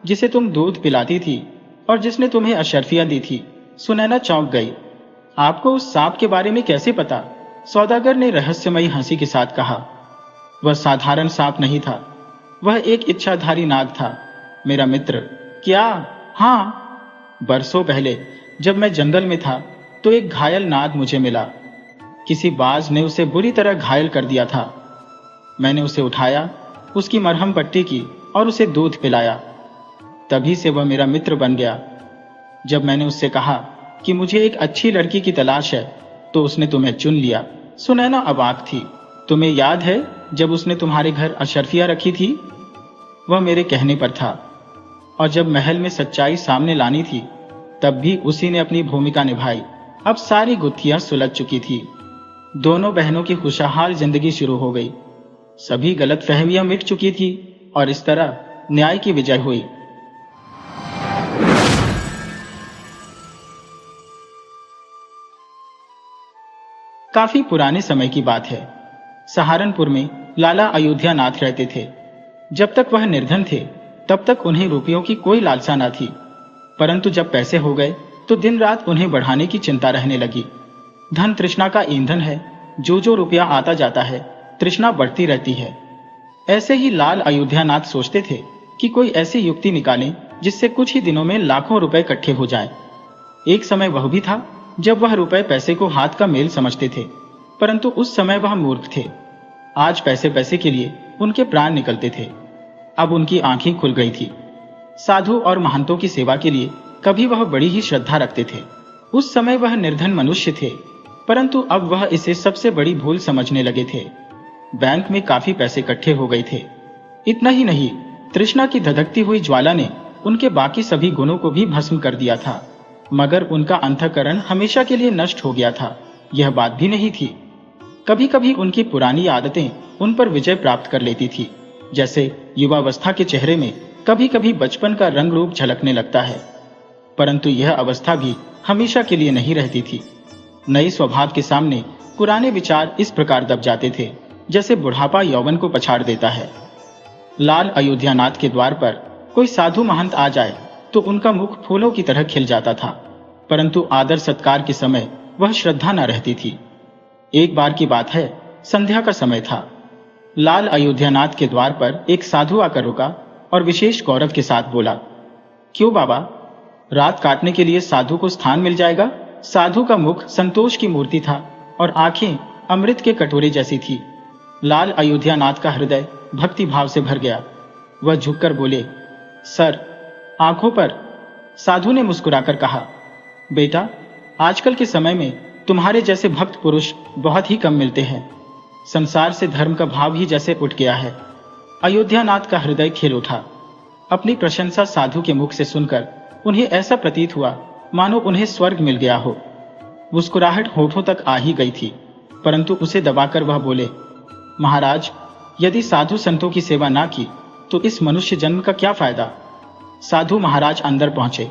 जिसे तुम दूध पिलाती थी और जिसने तुम्हें अशर्फियां दी थी। सुनैना चौंक गई। आपको उस सांप के बारे में कैसे पता? सौदागर ने रहस्यमयी हंसी के साथ कहा, वह साधारण सांप नहीं था। वह एक इच्छाधारी नाग था, मेरा मित्र। क्या? हाँ, बरसों पहले जब मैं जंगल में था तो एक घायल नाग मुझे मिला। किसी बाज ने उसे बुरी तरह घायल कर दिया था। मैंने उसे उठाया, उसकी मरहम पट्टी की और उसे दूध पिलाया। तभी से वह मेरा मित्र बन गया। जब मैंने उससे कहा कि मुझे एक अच्छी लड़की की तलाश है तो उसने तुम्हें चुन लिया। सुनैना अवाक थी। तुम्हें याद है जब उसने तुम्हारे घर अशर्फिया रखी थी? वह मेरे कहने पर था। और जब महल में सच्चाई सामने लानी थी तब भी उसी ने अपनी भूमिका निभाई। अब सारी गुत्थियां सुलझ चुकी थी। दोनों बहनों की खुशहाल जिंदगी शुरू हो गई। सभी गलतफहमियां मिट चुकी थी और इस तरह न्याय की विजय हुई। काफी पुराने समय की बात है। सहारनपुर में लाला अयोध्या नाथ रहते थे। जब तक वह निर्धन थे तब तक उन्हें रुपयों की कोई लालसा न थी, परंतु जब पैसे हो गए तो दिन रात उन्हें बढ़ाने की चिंता रहने लगी। धन तृष्णा का ईंधन है, जो जो रुपया आता जाता है तृष्णा बढ़ती रहती है। ऐसे ही लाल अयोध्यानाथ सोचते थे कि कोई ऐसी युक्ति निकालें जिससे कुछ ही दिनों में लाखों रुपए इकट्ठे हो जाएं। एक समय वह भी था जब वह रुपए पैसे को हाथ का मेल समझते थे, परंतु उस समय वह मूर्ख थे। आज पैसे पैसे के लिए उनके प्राण निकलते थे। अब उनकी आंखें खुल गई थी। साधु और महंतों की सेवा के लिए कभी वह बड़ी ही श्रद्धा रखते थे। उस समय वह निर्धन मनुष्य थे, परंतु अब वह इसे सबसे बड़ी भूल समझने लगे थे। बैंक में काफी पैसे इकट्ठे हो गए थे। इतना ही नहीं, तृष्णा की धधकती हुई ज्वाला ने उनके बाकी सभी गुणों को भी भस्म कर दिया था, मगर उनका अंतःकरण हमेशा के लिए नष्ट हो गया था, यह बात भी नहीं थी। कभी कभी उनकी पुरानी आदतें उन पर विजय प्राप्त कर लेती थी। जैसे युवावस्था के चेहरे में कभी कभी बचपन का रंग रूप झलकने लगता है, परंतु यह अवस्था भी हमेशा के लिए नहीं रहती थी। नए स्वभाव के सामने पुराने विचार इस प्रकार दब जाते थे जैसे बुढ़ापा यौवन को पछाड़ देता है। लाल अयोध्यानाथ के द्वार पर कोई साधु महंत आ जाए तो उनका मुख फूलों की तरह खिल जाता था, परंतु आदर सत्कार के समय वह श्रद्धा न रहती थी। एक बार की बात है, संध्या का समय था। लाल अयोध्यानाथ के द्वार पर एक साधु आकर रुका और विशेष गौरव के साथ बोला, क्यों बाबा, रात काटने के लिए साधु को स्थान मिल जाएगा? साधु का मुख संतोष की मूर्ति था और आंखें अमृत के कटोरे जैसी थी। लाल अयोध्यानाथ का हृदय भक्ति भाव से भर गया। वह झुककर बोले, सर, आंखों पर। साधु ने मुस्कुराकर कहा, बेटा, आजकल के समय में तुम्हारे जैसे भक्त पुरुष बहुत ही कम मिलते हैं। संसार से धर्म का भाव ही जैसे उठ गया है। अयोध्यानाथ का हृदय खिल उठा। अपनी प्रशंसा साधु के मुख से सुनकर उन्हें ऐसा प्रतीत हुआ मानो उन्हें स्वर्ग मिल गया हो। मुस्कुराहट होठों तक आ ही गई थी, परंतु उसे दबाकर वह बोले, महाराज, यदि साधु संतों की सेवा ना की तो इस मनुष्य जन्म का क्या फायदा? साधु महाराज अंदर पहुंचे।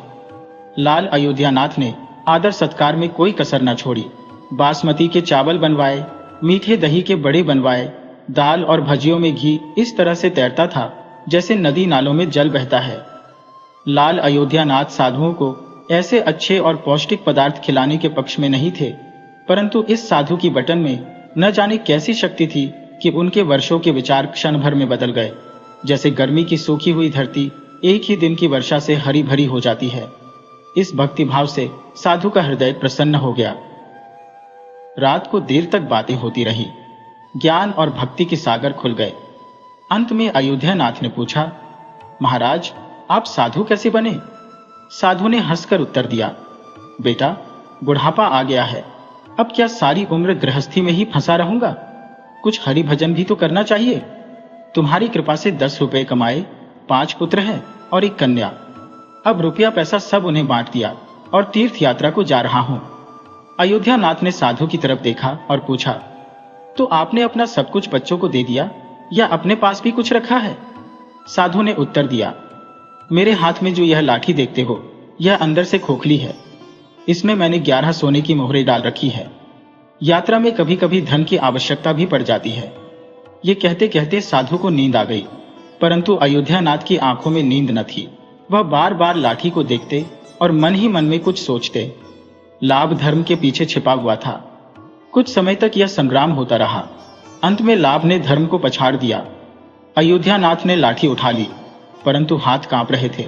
लाल अयोध्यानाथ ने आदर सत्कार में कोई कसर न छोड़ी। बासमती के चावल बनवाए, मीठे दही के बड़े बनवाए, दाल और भजियों में घी इस तरह से तैरता था जैसे नदी नालों में जल बहता है। लाल अयोध्यानाथ साधुओं को ऐसे अच्छे और पौष्टिक पदार्थ खिलाने के पक्ष में नहीं थे, परंतु इस साधु की बटन में न जाने कैसी शक्ति थी कि उनके वर्षों के विचार क्षण भर में बदल गए। जैसे गर्मी की सूखी हुई धरती एक ही दिन की वर्षा से हरी भरी हो जाती है। इस भक्ति भाव से साधु का हृदय प्रसन्न हो गया। रात को देर तक बातें होती रही। ज्ञान और भक्ति के सागर खुल गए। अंत में अयोध्यानाथ ने पूछा, महाराज, आप साधु कैसे बने? साधु ने हंसकर उत्तर दिया, बेटा, बुढ़ापा आ गया है, अब क्या सारी उम्र गृहस्थी में ही फंसा रहूंगा? कुछ हरि भजन भी तो करना चाहिए। तुम्हारी कृपा से 10 रुपए कमाए, 5 पुत्र हैं और 1 कन्या। अब रुपया पैसा सब उन्हें बांट दिया और तीर्थ यात्रा को जा रहा हूं। अयोध्यानाथ ने साधु की तरफ देखा और पूछा, तो आपने अपना सब कुछ बच्चों को दे दिया या अपने पास भी कुछ रखा है? साधु ने उत्तर दिया, मेरे हाथ में जो यह लाठी देखते हो, यह अंदर से खोखली है। इसमें मैंने 11 सोने की मोहरें डाल रखी है। यात्रा में कभी कभी धन की आवश्यकता भी पड़ जाती है। ये कहते कहते साधु को नींद आ गई, परंतु अयोध्यानाथ की आंखों में नींद न थी। वह बार बार लाठी को देखते और मन ही मन में कुछ सोचते। लाभ धर्म के पीछे छिपा हुआ था। कुछ समय तक यह संग्राम होता रहा। अंत में लाभ ने धर्म को पछाड़ दिया। अयोध्यानाथ ने लाठी उठा ली, परंतु हाथ कांप रहे थे।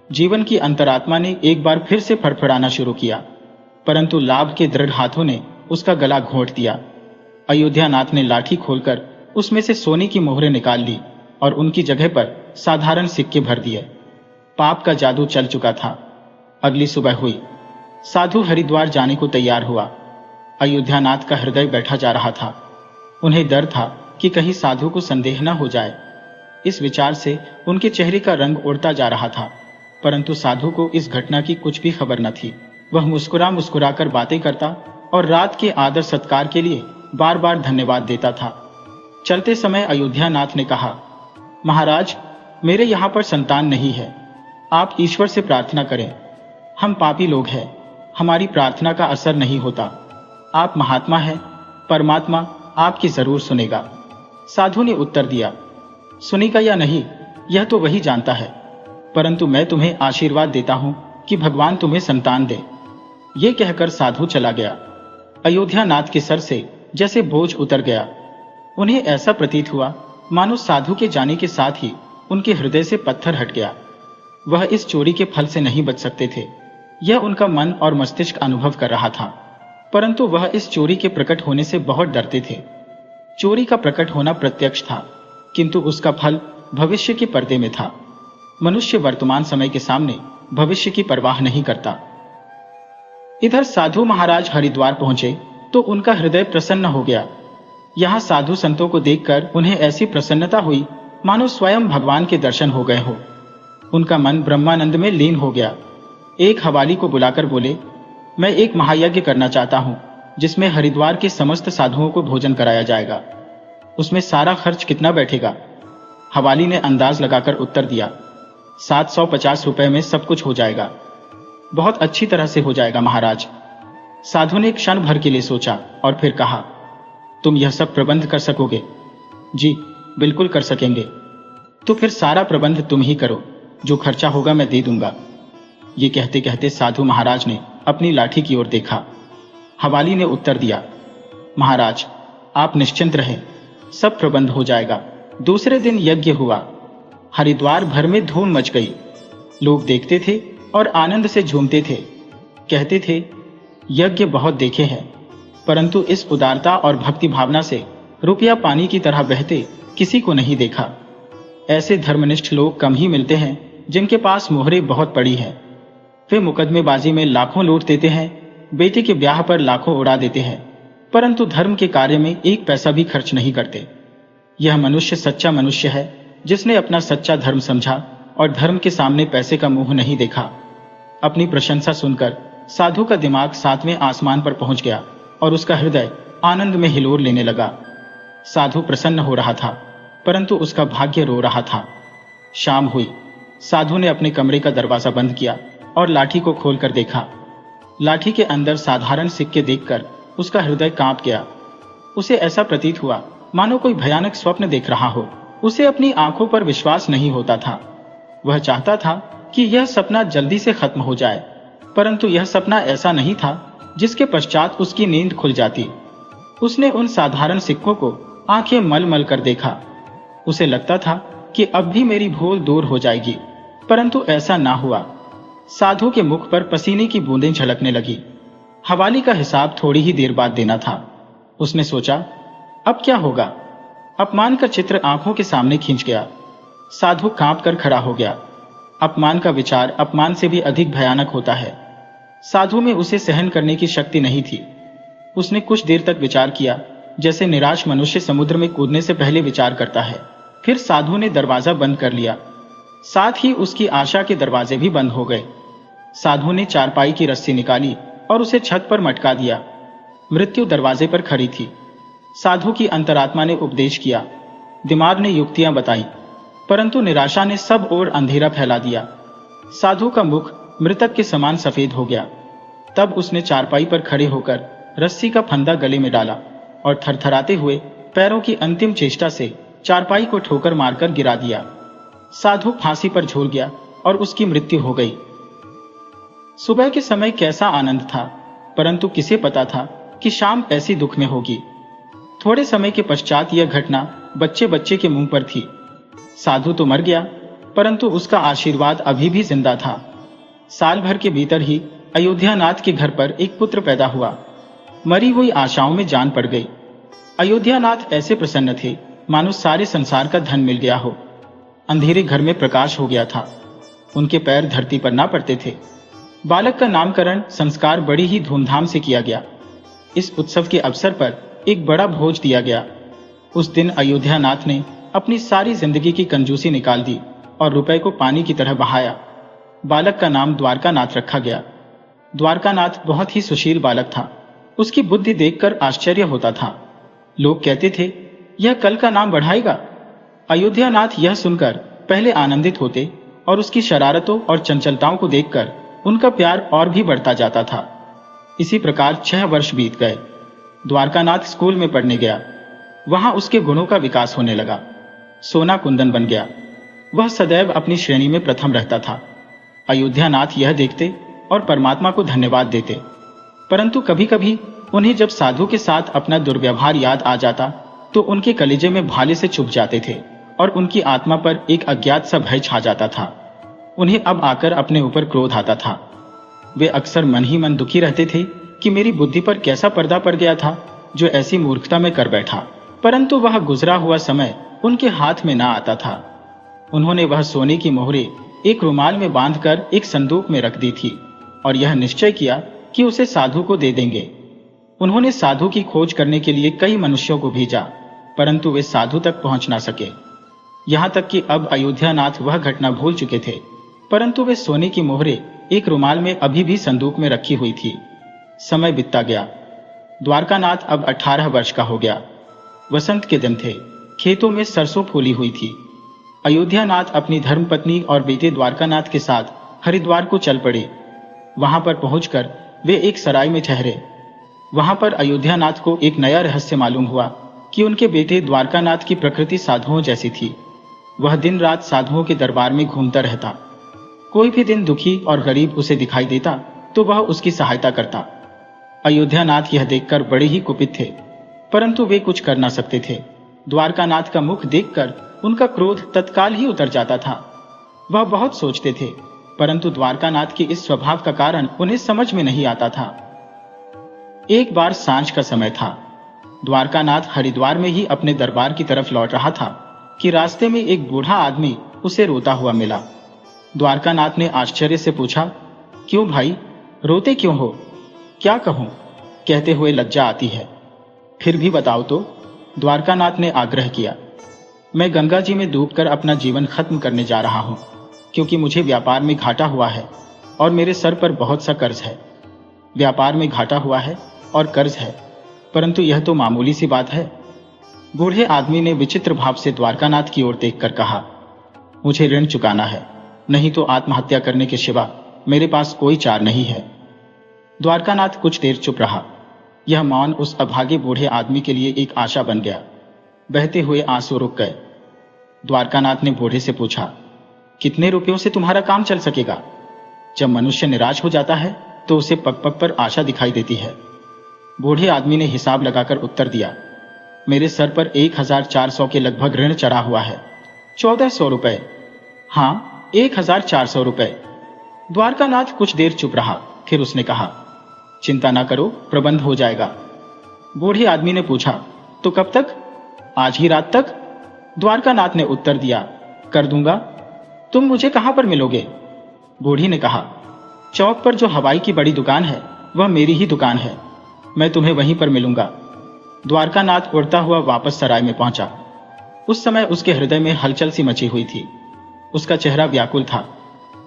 जीवन की अंतरात्मा ने एक बार फिर से फड़फड़ाना शुरू किया, परंतु लाभ के दृढ़ हाथों ने उसका गला घोंट दिया। अयोध्यानाथ ने लाठी खोलकर उसमें से सोने की मोहरें निकाल ली और उनकी जगह पर साधारण सिक्के भर दिए। पाप का जादू चल चुका था। अगली सुबह हुई। साधु हरिद्वार जाने को तैयार हुआ। अयोध्यानाथ का हृदय बैठा जा रहा था। उन्हें डर था कि कहीं साधु को संदेह न हो जाए। इस विचार से उनके चेहरे का रंग उड़ता जा रहा था, परंतु साधु को इस घटना की कुछ भी खबर न थी। वह मुस्कुरा मुस्कुराकर बातें करता और रात के आदर सत्कार के लिए बार बार धन्यवाद देता था। चलते समय अयोध्या नाथ ने कहा, महाराज, मेरे यहाँ पर संतान नहीं है, आप ईश्वर से प्रार्थना करें। हम पापी लोग हैं, हमारी प्रार्थना का असर नहीं होता। आप महात्मा हैं, परमात्मा आपकी जरूर सुनेगा। साधु ने उत्तर दिया, सुनेगा या नहीं यह तो वही जानता है, परंतु मैं तुम्हें आशीर्वाद देता हूं कि भगवान तुम्हें संतान दे। ये कहकर साधु चला गया। अयोध्या नाथ के सर से जैसे बोझ उतर गया। उन्हें ऐसा प्रतीत हुआ मानो साधु के जाने के साथ ही उनके हृदय से पत्थर हट गया। वह इस चोरी के फल से नहीं बच सकते थे, यह उनका मन और मस्तिष्क अनुभव कर रहा था, परंतु वह इस चोरी के प्रकट होने से बहुत डरते थे। चोरी का प्रकट होना प्रत्यक्ष था, किंतु उसका फल भविष्य के पर्दे में था। मनुष्य वर्तमान समय के सामने भविष्य की परवाह नहीं करता। इधर साधु महाराज हरिद्वार पहुंचे तो उनका हृदय प्रसन्न हो गया। यहाँ साधु संतों को देखकर उन्हें ऐसी प्रसन्नता हुई मानो स्वयं भगवान के दर्शन हो गए हो। उनका मन ब्रह्मानंद में लीन हो गया। एक हवाली को बुलाकर बोले, मैं एक महायज्ञ करना चाहता हूं, जिसमें हरिद्वार के समस्त साधुओं को भोजन कराया जाएगा। उसमें सारा खर्च कितना बैठेगा? हवाली ने अंदाज लगाकर उत्तर दिया, 750 रुपए में सब कुछ हो जाएगा। बहुत अच्छी तरह से हो जाएगा महाराज। साधु ने क्षण भर के लिए सोचा और फिर कहा, तुम यह सब प्रबंध कर सकोगे? जी बिल्कुल कर सकेंगे। तो फिर सारा प्रबंध तुम ही करो, जो खर्चा होगा मैं दे दूंगा। ये कहते कहते साधु महाराज ने अपनी लाठी की ओर देखा। हवाली ने उत्तर दिया, महाराज आप निश्चिंत रहें, सब प्रबंध हो जाएगा। दूसरे दिन यज्ञ हुआ। हरिद्वार भर में धूम मच गई। लोग देखते थे और आनंद से झूमते थे। कहते थे, यज्ञ बहुत देखे हैं, परंतु इस उदारता और भक्ति भावना से रुपया पानी की तरह बहते किसी को नहीं देखा। ऐसे धर्मनिष्ठ लोग कम ही मिलते हैं जिनके पास मोहरें बहुत पड़ी हैं। वे मुकदमेबाजी में लाखों लूट देते हैं, बेटे के ब्याह पर लाखों उड़ा देते हैं, परंतु धर्म के कार्य में एक पैसा भी खर्च नहीं करते। यह मनुष्य सच्चा मनुष्य है, जिसने अपना सच्चा धर्म समझा और धर्म के सामने पैसे का मुंह नहीं देखा। अपनी प्रशंसा सुनकर साधु का दिमाग 7वें आसमान पर पहुंच गया और उसका हृदय आनंद में हिलोर लेने लगा। साधु प्रसन्न हो रहा था, परंतु उसका भाग्य रो रहा था। शाम हुई। साधु ने अपने कमरे का दरवाजा बंद किया और लाठी को खोलकर देखा। लाठी के अंदर साधारण सिक्के देखकर उसका हृदय कांप गया। उसे ऐसा प्रतीत हुआ मानो कोई भयानक स्वप्न देख रहा हो। उसे अपनी आंखों पर विश्वास नहीं होता था। वह चाहता था कि यह सपना जल्दी से खत्म हो जाए, परंतु यह सपना ऐसा नहीं था जिसके पश्चात उसकी नींद खुल जाती। उसने उन साधारण सिक्कों को आंखें मल मल कर देखा। उसे लगता था कि अब भी मेरी भूल दूर हो जाएगी, परंतु ऐसा ना हुआ। साधु के मुख पर पसीने की बूंदें झलकने लगी। हवाली का हिसाब थोड़ी ही देर बाद देना था। उसने सोचा, अब क्या होगा? अपमान का चित्र आंखों के सामने खींच गया। साधु कांप कर खड़ा हो गया। अपमान का विचार अपमान से भी अधिक भयानक होता है। साधु में उसे सहन करने की शक्ति नहीं थी। उसने कुछ देर तक विचार किया, जैसे निराश मनुष्य समुद्र में कूदने से पहले विचार करता है। फिर साधु ने दरवाजा बंद कर लिया। साथ ही उसकी आशा के दरवाजे भी बंद हो गए। साधु ने चारपाई की रस्सी निकाली और उसे छत पर मटका दिया। मृत्यु दरवाजे पर खड़ी थी। साधु की अंतरात्मा ने उपदेश किया, दिमाग ने युक्तियां बताई, परंतु निराशा ने सब ओर अंधेरा फैला दिया। साधु का मुख मृतक के समान सफेद हो गया। तब उसने चारपाई पर खड़े होकर रस्सी का फंदा गले में डाला और थरथराते हुए पैरों की अंतिम चेष्टा से चारपाई को ठोकर मारकर गिरा दिया। साधु फांसी पर झूल गया और उसकी मृत्यु हो गई। सुबह के समय कैसा आनंद था, परंतु किसे पता था कि शाम ऐसी दुख में होगी। थोड़े समय के पश्चात यह घटना बच्चे बच्चे के मुंह पर थी। साधु तो मर गया, परंतु उसका आशीर्वाद अभी भी जिंदा था। साल भर के भीतर ही अयोध्या नाथ के घर पर एक पुत्र पैदा हुआ। मरी हुई आशाओं में जान पड़ गई। अयोध्या नाथ ऐसे प्रसन्न थे मानो सारे संसार का धन मिल गया हो। अंधेरे घर में प्रकाश हो गया था। उनके पैर धरती पर ना पड़ते थे। बालक का नामकरण संस्कार बड़ी ही धूमधाम से किया गया। इस उत्सव के अवसर पर एक बड़ा भोज दिया गया। उस दिन अयोध्या नाथ ने अपनी सारी जिंदगी की कंजूसी निकाल दी और रुपए को पानी की तरह बहाया। बालक का नाम द्वारकानाथ रखा गया। द्वारकानाथ बहुत ही सुशील बालक था। उसकी बुद्धि देखकर आश्चर्य होता था। लोग कहते थे, यह कल का नाम बढ़ाएगा। अयोध्यानाथ यह सुनकर पहले आनंदित होते और उसकी शरारतों और चंचलताओं को देखकर उनका प्यार और भी बढ़ता जाता था। इसी प्रकार 6 वर्ष बीत गए। द्वारकानाथ स्कूल में पढ़ने गया। वहां उसके गुणों का विकास होने लगा। सोना कुंदन बन गया। वह सदैव अपनी श्रेणी में प्रथम रहता था। अयोध्यानाथ यह देखते और परमात्मा को धन्यवाद देते, परंतु कभी कभी उन्हें जब साधु के साथ अपना दुर्व्यवहार याद आ जाता तो उनके कलेजे में भाले से चुभ जाते थे और उनकी आत्मा पर एक अज्ञात सा भय छा जाता था। उन्हें अब आकर अपने ऊपर क्रोध आता था। वे अक्सर मन ही मन दुखी रहते थे कि मेरी बुद्धि पर कैसा पर्दा पड़ गया था जो ऐसी मूर्खता में कर बैठा। परंतु वह गुजरा हुआ समय उनके हाथ में ना आता था। उन्होंने वह सोने की मोहरे एक रुमाल में बांधकर एक संदूक में रख दी थी और यह निश्चय किया कि उसे साधु को दे देंगे। उन्होंने साधु की खोज करने के लिए कई मनुष्यों को भेजा, परंतु वे साधु तक पहुंच ना सके। यहां तक कि अब अयोध्यानाथ वह घटना भूल चुके थे, परंतु वे सोने की मोहरे एक रुमाल में अभी भी संदूक में रखी हुई थी। समय बीतता गया। द्वारकानाथ अब 18 वर्ष का हो गया। वसंत के दिन थे। खेतों में सरसों फूली हुई थी। अयोध्यानाथ अपनी धर्मपत्नी और बेटे द्वारकानाथ के साथ हरिद्वार को चल पड़े। वहां पर पहुंचकर वे एक सराय में ठहरे। वहां पर अयोध्यानाथ को एक नया रहस्य मालूम हुआ कि उनके बेटे द्वारकानाथ की प्रकृति साधुओं जैसी थी। वह दिन रात साधुओं के दरबार में घूमता रहता। कोई भी दिन दुखी और गरीब उसे दिखाई देता तो वह उसकी सहायता करता। अयोध्यानाथ यह देखकर बड़े ही कुपित थे, परंतु वे कुछ कर ना सकते थे। द्वारकानाथ का मुख देखकर उनका क्रोध तत्काल ही उतर जाता था। वह बहुत सोचते थे, परंतु द्वारकानाथ के इस स्वभाव का कारण उन्हें समझ में नहीं आता था। एक बार सांझ का समय था। द्वारकानाथ हरिद्वार में ही अपने दरबार की तरफ लौट रहा था कि रास्ते में एक बूढ़ा आदमी उसे रोता हुआ मिला। द्वारकानाथ ने आश्चर्य से पूछा, क्यों भाई, रोते क्यों हो? क्या कहूं? कहते हुए लज्जा आती है। फिर भी बताओ तो, द्वारकानाथ ने आग्रह किया। मैं गंगा जी में डूबकर अपना जीवन खत्म करने जा रहा हूं, क्योंकि मुझे व्यापार में घाटा हुआ है और मेरे सर पर बहुत सा कर्ज है। व्यापार में घाटा हुआ है और कर्ज है, परंतु यह तो मामूली सी बात है। बूढ़े आदमी ने विचित्र भाव से द्वारकानाथ की ओर देखकर कहा, मुझे ऋण चुकाना है, नहीं तो आत्महत्या करने के सिवा मेरे पास कोई चार नहीं है। द्वारकानाथ कुछ देर चुप रहा। यह मौन उस अभागे बूढ़े आदमी के लिए एक आशा बन गया। बहते हुए आंसू रुक गए। द्वारकानाथ ने बूढ़े से पूछा, कितने रुपयों से तुम्हारा काम चल सकेगा? जब मनुष्य निराश हो जाता है तो उसे पग पग पर आशा दिखाई देती है। बूढ़े आदमी ने हिसाब लगाकर उत्तर दिया, मेरे सर पर 1400 के लगभग ऋण चढ़ा हुआ है। 1400 रुपए? हाँ, 1400 रुपए। द्वारकानाथ कुछ देर चुप रहा, फिर उसने कहा, चिंता ना करो, प्रबंध हो जाएगा। बूढ़े आदमी ने पूछा, तो कब तक? आज ही रात तक। द्वारकानाथ ने उत्तर दिया, कर दूंगा। तुम मुझे कहां पर मिलोगे? बूढ़ी ने कहा, चौक पर जो हवाई की बड़ी दुकान है वह मेरी ही दुकान है, मैं तुम्हें वहीं पर मिलूंगा। द्वारकानाथ उड़ता हुआ वापस सराय में पहुंचा। उस समय उसके हृदय में हलचल सी मची हुई थी। उसका चेहरा व्याकुल था।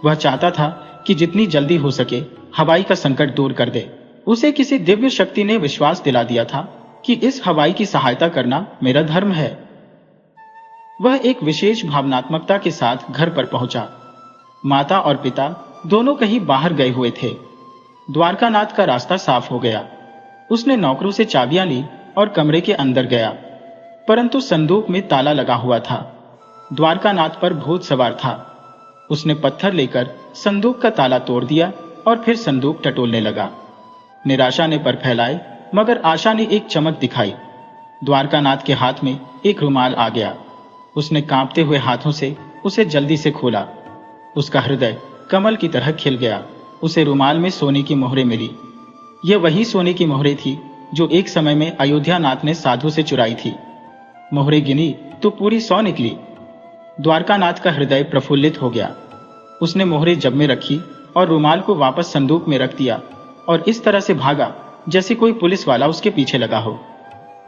वह चाहता था कि जितनी जल्दी हो सके हवाई का संकट दूर कर दे। उसे किसी दिव्य शक्ति ने विश्वास दिला दिया था कि इस हवाई की सहायता करना मेरा धर्म है। वह एक विशेष भावनात्मकता के साथ घर पर पहुंचा। माता और पिता दोनों कहीं बाहर गए हुए थे। द्वारकानाथ का रास्ता साफ हो गया। उसने नौकरों से चाबियां ली और कमरे के अंदर गया, परंतु संदूक में ताला लगा हुआ था। द्वारकानाथ पर भूत सवार था। उसने पत्थर लेकर संदूक का ताला तोड़ दिया और फिर संदूक टटोलने लगा। निराशा ने पर फैलाए, मगर आशा ने एक चमक दिखाई। द्वारकानाथ के हाथ में एक रुमाल आ गया। उसने कांपते हुए हाथों से उसे जल्दी से खोला। उसका हृदय कमल की तरह खिल गया। उसे रुमाल में सोने की मोहरें मिली। यह वही सोने की मोहरें थी जो एक समय में अयोध्यानाथ ने साधु से चुराई थी। मोहरें गिनी तो पूरी 100 निकली। द्वारकानाथ का हृदय प्रफुल्लित हो गया। उसने मोहरें जब में रखी और रुमाल को वापस संदूक में रख दिया और इस तरह से भागा जैसे कोई पुलिस वाला उसके पीछे लगा हो।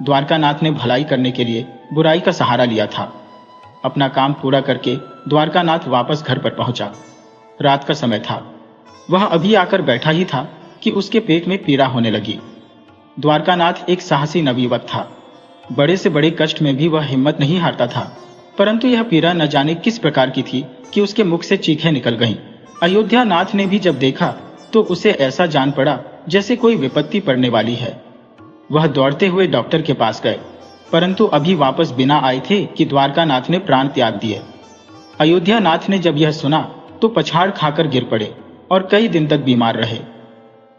द्वारकानाथ ने भलाई करने के लिए बुराई का सहारा लिया था। अपना काम पूरा करके द्वारकानाथ वापस घर पर पहुंचा। रात का समय था। वह अभी आकर बैठा ही था कि उसके पेट में पीड़ा होने लगी। द्वारकानाथ एक साहसी नवयुवक था। बड़े से बड़े कष्ट में भी वह हिम्मत नहीं हारता था। परंतु यह पीड़ा न जाने किस प्रकार की थी कि उसके मुख से चीखें निकल गईं। अयोध्या नाथ ने भी जब देखा तो उसे ऐसा जान पड़ा जैसे कोई विपत्ति पड़ने वाली है। वह दौड़ते हुए डॉक्टर के पास गए, परंतु अभी वापस बिना आए थे कि द्वारकानाथ ने प्राण त्याग दिए। अयोध्या नाथ ने जब यह सुना तो पछाड़ खाकर गिर पड़े और कई दिन तक बीमार रहे।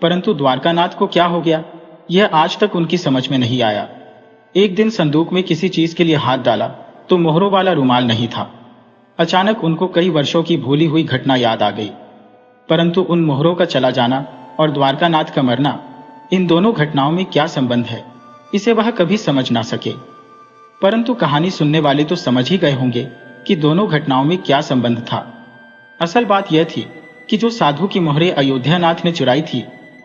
परंतु द्वारकानाथ को क्या हो गया, यह आज तक उनकी समझ में नहीं आया। एक दिन संदूक में किसी चीज के लिए हाथ डाला तो मोहरों वाला रुमाल नहीं था। अचानक उनको कई वर्षों की भूली हुई घटना याद आ गई। परंतु उन मोहरों का चला जाना और द्वारकानाथ का मरना, इन दोनों घटनाओं में क्या संबंध है, इसे वह कभी समझ ना सके। परंतु कहानी सुनने वाले तो समझ ही गए होंगे कि दोनों घटनाओं में क्या संबंध था। असल बात यह थी कि जो साधु की मोहरें अयोध्यानाथ ने चुराई थी,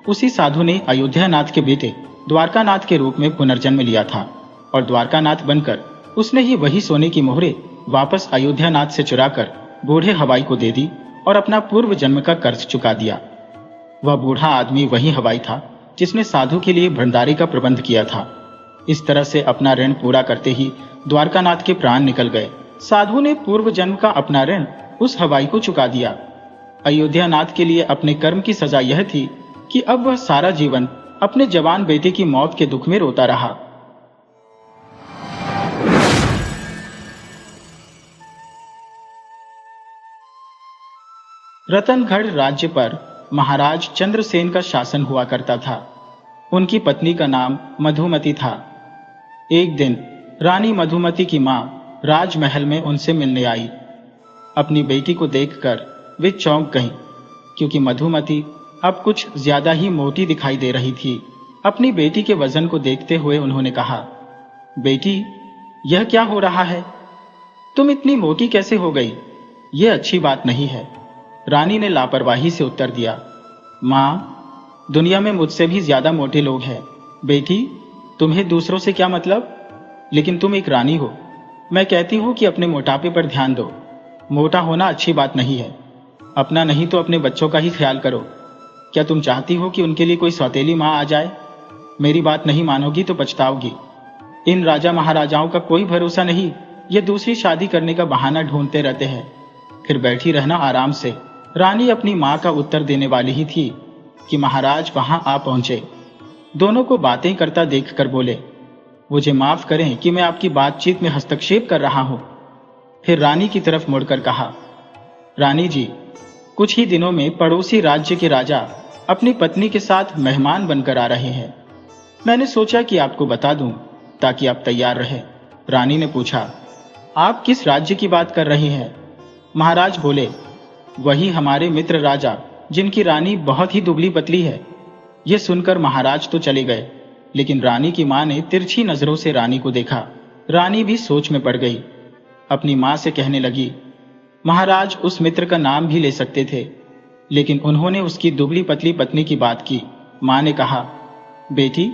उसी साधु ने अयोध्यानाथ के बेटे द्वारकानाथ के रूप में पुनर्जन्म लिया था और द्वारकानाथ बनकर उसने ही वही सोने की मोहरें वापस अयोध्यानाथ से चुराकर बूढ़े हवाई को दे दी और अपना पूर्व जन्म का कर्ज चुका दिया। वह बूढ़ा आदमी वही हवाई था जिसने साधु के लिए भंडारे का प्रबंध किया था। इस तरह से अपना ऋण पूरा करते ही द्वारकानाथ के प्राण निकल गए। साधु ने पूर्व जन्म का अपना ऋण उस हवाई को चुका दिया। अयोध्यानाथ के लिए अपने कर्म की सजा यह थी कि अब वह सारा जीवन अपने जवान बेटे की मौत के दुख में रोता रहा। रतनगढ़ राज्य पर महाराज चंद्रसेन का शासन हुआ करता था। उनकी पत्नी का नाम मधुमती था। एक दिन रानी मधुमती की मां राजमहल में उनसे मिलने आई। अपनी बेटी को देखकर वे चौंक गईं, क्योंकि मधुमती अब कुछ ज्यादा ही मोटी दिखाई दे रही थी। अपनी बेटी के वजन को देखते हुए उन्होंने कहा, बेटी, यह क्या हो रहा है? तुम इतनी मोटी कैसे हो गई? यह अच्छी बात नहीं है। रानी ने लापरवाही से उत्तर दिया, मां, दुनिया में मुझसे भी ज्यादा मोटे लोग हैं। बेटी, तुम्हें दूसरों से क्या मतलब? लेकिन तुम एक रानी हो। मैं कहती हूं कि अपने मोटापे पर ध्यान दो। मोटा होना अच्छी बात नहीं है। अपना नहीं तो अपने बच्चों का ही ख्याल करो। क्या तुम चाहती हो कि उनके लिए कोई सौतेली मां आ जाए? मेरी बात नहीं मानोगी तो पछताओगी। इन राजा महाराजाओं का कोई भरोसा नहीं। ये दूसरी शादी करने का बहाना ढूंढते रहते हैं, फिर बैठी रहना आराम से। रानी अपनी मां का उत्तर देने वाली ही थी कि महाराज वहां आ पहुंचे। दोनों को बातें करता देखकर बोले, मुझे माफ करें कि मैं आपकी बातचीत में हस्तक्षेप कर रहा हूं। फिर रानी की तरफ मुड़कर कहा, रानी जी, कुछ ही दिनों में पड़ोसी राज्य के राजा अपनी पत्नी के साथ मेहमान बनकर आ रहे हैं। मैंने सोचा कि आपको बता दूं ताकि आप तैयार रहें। रानी ने पूछा, आप किस राज्य की बात कर रहे हैं? महाराज बोले, वही हमारे मित्र राजा जिनकी रानी बहुत ही दुबली पतली है। यह सुनकर महाराज तो चले गए, लेकिन रानी की मां ने तिरछी नजरों से रानी को देखा। रानी भी सोच में पड़ गई। अपनी मां से कहने लगी, महाराज उस मित्र का नाम भी ले सकते थे, लेकिन उन्होंने उसकी दुबली पतली पत्नी की बात की। मां ने कहा, बेटी,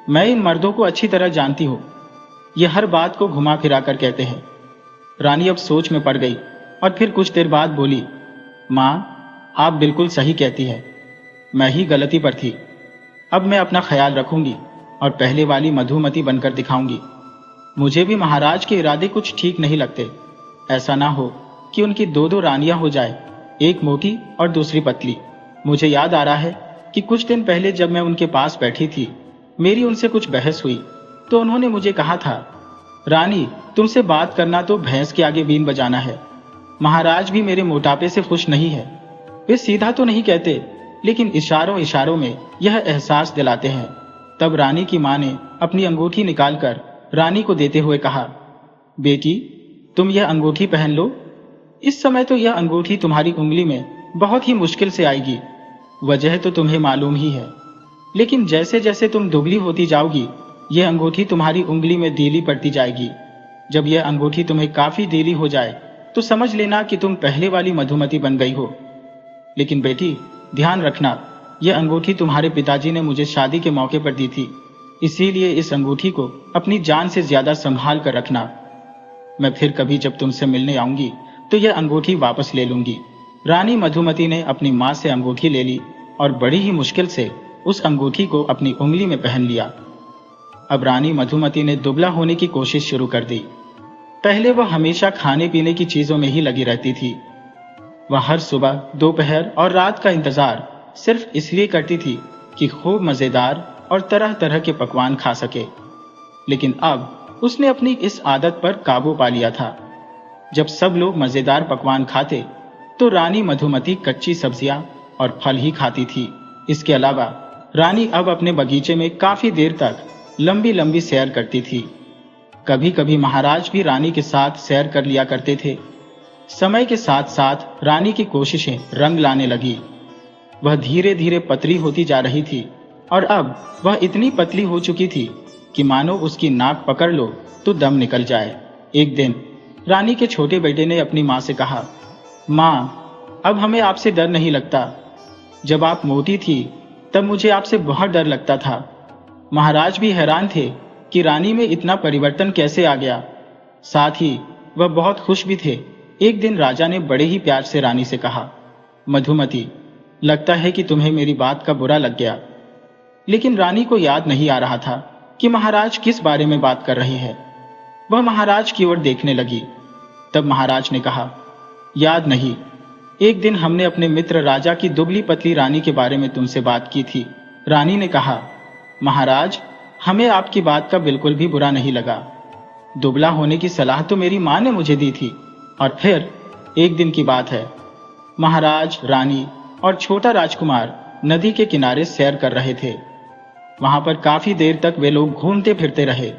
मैं इन मर्दों को अच्छी तरह जानती हूं। ये हर बात को घुमा फिरा कर कहते हैं। रानी अब सोच में पड़ गई और फिर कुछ देर बाद बोली, मां, आप बिल्कुल सही कहती है। मैं ही गलती पर थी। अब मैं अपना ख्याल रखूंगी और पहले वाली मधुमती बनकर दिखाऊंगी। मुझे भी महाराज के इरादे कुछ ठीक नहीं लगते। ऐसा ना हो कि उनकी दो दो रानियां हो जाए, एक मोटी और दूसरी पतली। मुझे याद आ रहा है कि कुछ दिन पहले जब मैं उनके पास बैठी थी, मेरी उनसे कुछ बहस हुई तो उन्होंने मुझे कहा था, रानी, तुमसे बात करना तो भैंस के आगे बीन बजाना है। महाराज भी मेरे मोटापे से खुश नहीं है। वे सीधा तो नहीं कहते, लेकिन इशारों इशारों में यह एहसास दिलाते हैं। तब रानी की मां ने अपनी अंगूठी निकालकर रानी को देते हुए कहा, बेटी, तुम यह अंगूठी पहन लो। इस समय तो यह अंगूठी तुम्हारी उंगली में बहुत ही मुश्किल से आएगी। वजह तो तुम्हें मालूम ही है, लेकिन जैसे जैसे तुम दुबली होती जाओगी, यह अंगूठी तुम्हारी उंगली में ढीली पड़ती जाएगी। जब यह अंगूठी तुम्हें काफी ढीली हो जाए तो समझ लेना कि तुम पहले वाली मधुमती बन गई हो। लेकिन बेटी, ध्यान रखना, यह अंगूठी तुम्हारे पिताजी ने मुझे शादी के मौके पर दी थी, इसीलिए इस अंगूठी को अपनी जान से ज्यादा संभाल कर रखना। मैं फिर कभी जब तुमसे मिलने आऊंगी तो यह अंगूठी वापस ले लूंगी। रानी मधुमती ने अपनी मां से अंगूठी ले ली और बड़ी ही मुश्किल से उस अंगूठी को अपनी उंगली में पहन लिया। अब रानी मधुमती ने दुबला होने की कोशिश शुरू कर दी। पहले वह हमेशा खाने पीने की चीजों में ही लगी रहती थी। वह हर सुबह, दोपहर और रात का इंतजार सिर्फ इसलिए करती थी कि खूब मजेदार और तरह तरह के पकवान खा सके। लेकिन अब उसने अपनी इस आदत पर काबू पा लिया था। जब सब लोग मजेदार पकवान खाते तो रानी मधुमती कच्ची सब्जियां और फल ही खाती थी। इसके अलावा रानी अब अपने बगीचे में काफी देर तक लंबी लंबी सैर करती थी। कभी कभी महाराज भी रानी के साथ सैर कर लिया करते थे। समय के साथ साथ रानी की कोशिशें रंग लाने लगी। वह धीरे धीरे पतली होती जा रही थी और अब वह इतनी पतली हो चुकी थी कि मानो उसकी नाक पकड़ लो तो दम निकल जाए। एक दिन रानी के छोटे बेटे ने अपनी माँ से कहा, माँ, अब हमें आपसे डर नहीं लगता। जब आप मोटी थी तब मुझे आपसे बहुत डर लगता था। महाराज भी हैरान थे कि रानी में इतना परिवर्तन कैसे आ गया। साथ ही वह बहुत खुश भी थे। एक दिन राजा ने बड़े ही प्यार से रानी से कहा, मधुमती, लगता है कि तुम्हें मेरी बात का बुरा लग गया। लेकिन रानी को याद नहीं आ रहा था कि महाराज किस बारे में बात कर रहे हैं। वह महाराज की ओर देखने लगी। तब महाराज ने कहा, याद नहीं, एक दिन हमने अपने मित्र राजा की दुबली पतली रानी के बारे में तुमसे बात की थी। रानी ने कहा, महाराज, हमें आपकी बात का बिल्कुल भी बुरा नहीं लगा। दुबला होने की सलाह तो मेरी माँ ने मुझे दी थी। और फिर एक दिन की बात है, महाराज, रानी और छोटा राजकुमार नदी के किनारे सैर कर रहे थे। वहां पर काफी देर तक वे लोग घूमते फिरते रहे।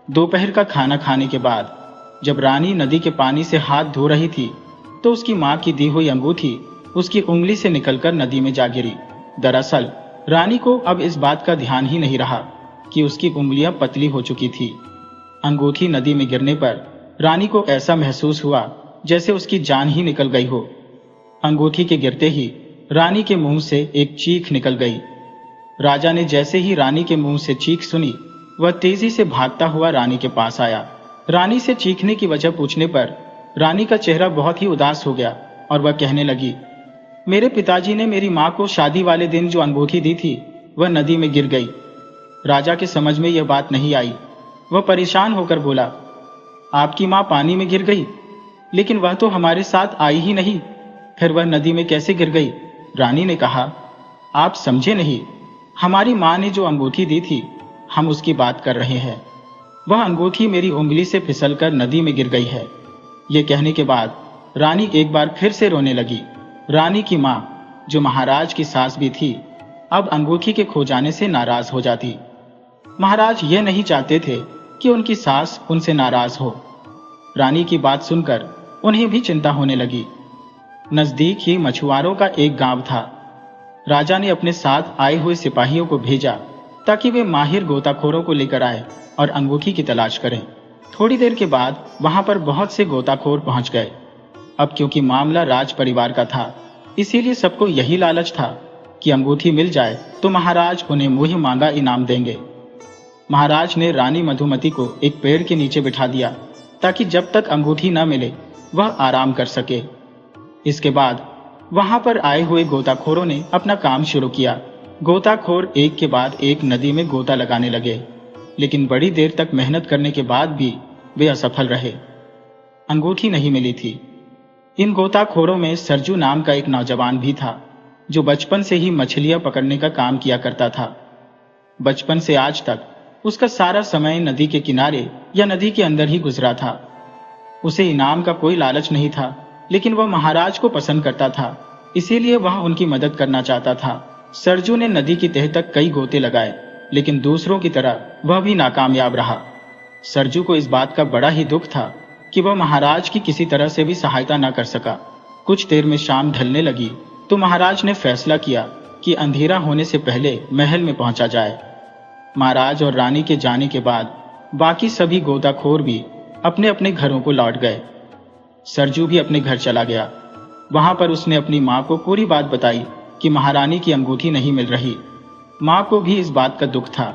दोपहर का खाना खाने के बाद जब रानी नदी के पानी से हाथ धो रही थी तो उसकी माँ की दी हुई अंगूठी उसकी उंगली से निकलकर नदी में जा गिरी। दरअसल रानी को अब इस बात का ध्यान ही नहीं रहा कि उसकी उंगलियां पतली हो चुकी थी। अंगूठी नदी में गिरने पर रानी को ऐसा महसूस हुआ जैसे उसकी जान ही निकल गई हो। अंगूठी के गिरते ही रानी के मुंह से एक चीख निकल गई। राजा ने जैसे ही रानी के मुंह से चीख सुनी, वह तेजी से भागता हुआ रानी के पास आया। रानी से चीखने की वजह पूछने पर रानी का चेहरा बहुत ही उदास हो गया और वह कहने लगी, मेरे पिताजी ने मेरी माँ को शादी वाले दिन जो अंगूठी दी थी वह नदी में गिर गई। राजा के समझ में यह बात नहीं आई। वह परेशान होकर बोला, आपकी माँ पानी में गिर गई? लेकिन वह तो हमारे साथ आई ही नहीं, फिर वह नदी में कैसे गिर गई? रानी ने कहा, आप समझे नहीं, हमारी माँ ने जो अंगूठी दी थी हम उसकी बात कर रहे हैं। वह अंगूठी मेरी उंगली से फिसलकर नदी में गिर गई है। ये कहने के बाद रानी एक बार फिर से रोने लगी। रानी की माँ, जो महाराज की सास भी थी, अब अंगूठी के खो जाने से नाराज हो जाती। महाराज यह नहीं चाहते थे कि उनकी सास उनसे नाराज हो। रानी की बात सुनकर उन्हें भी चिंता होने लगी। नजदीक ही मछुआरों का एक गांव था। राजा ने अपने साथ आए हुए सिपाहियों को भेजा ताकि वे माहिर गोताखोरों को लेकर आए और अंगूठी की तलाश करें। थोड़ी देर के बाद वहां पर बहुत से गोताखोर पहुंच गए। अब क्योंकि मामला राज परिवार का था, इसीलिए सबको यही लालच था कि अंगूठी मिल जाए तो महाराज उन्हें मुँह मांगा इनाम देंगे। महाराज ने रानी मधुमती को एक पेड़ के नीचे बिठा दिया ताकि जब तक अंगूठी न मिले वह आराम कर सके। इसके बाद वहां पर आए हुए गोताखोरों ने अपना काम शुरू किया। गोताखोर एक के बाद एक नदी में गोता लगाने लगे, लेकिन बड़ी देर तक मेहनत करने के बाद भी वे असफल रहे। अंगूठी नहीं मिली थी। इन गोताखोरों में सरजू नाम का एक नौजवान भी था, जो बचपन से ही मछलियां पकड़ने का काम किया करता था। बचपन से आज तक उसका सारा समय नदी के किनारे या नदी के अंदर ही गुजरा था। उसे इनाम का कोई लालच नहीं था, लेकिन वह महाराज को पसंद करता था, इसीलिए वह उनकी मदद करना चाहता था। सरजू ने नदी की तह तक कई गोते लगाए, लेकिन दूसरों की तरह वह भी नाकामयाब रहा। सरजू को इस बात का बड़ा ही दुख था कि वह महाराज की किसी तरह से भी सहायता न कर सका। कुछ देर में शाम ढलने लगी तो महाराज ने फैसला किया कि अंधेरा होने से पहले महल में पहुंचा जाए। महाराज और रानी के जाने के बाद बाकी सभी गोताखोर भी अपने अपने घरों को लौट गए। सरजू भी अपने घर चला गया। वहां पर उसने अपनी माँ को पूरी बात बताई कि महारानी की अंगूठी नहीं मिल रही। माँ को भी इस बात का दुख था।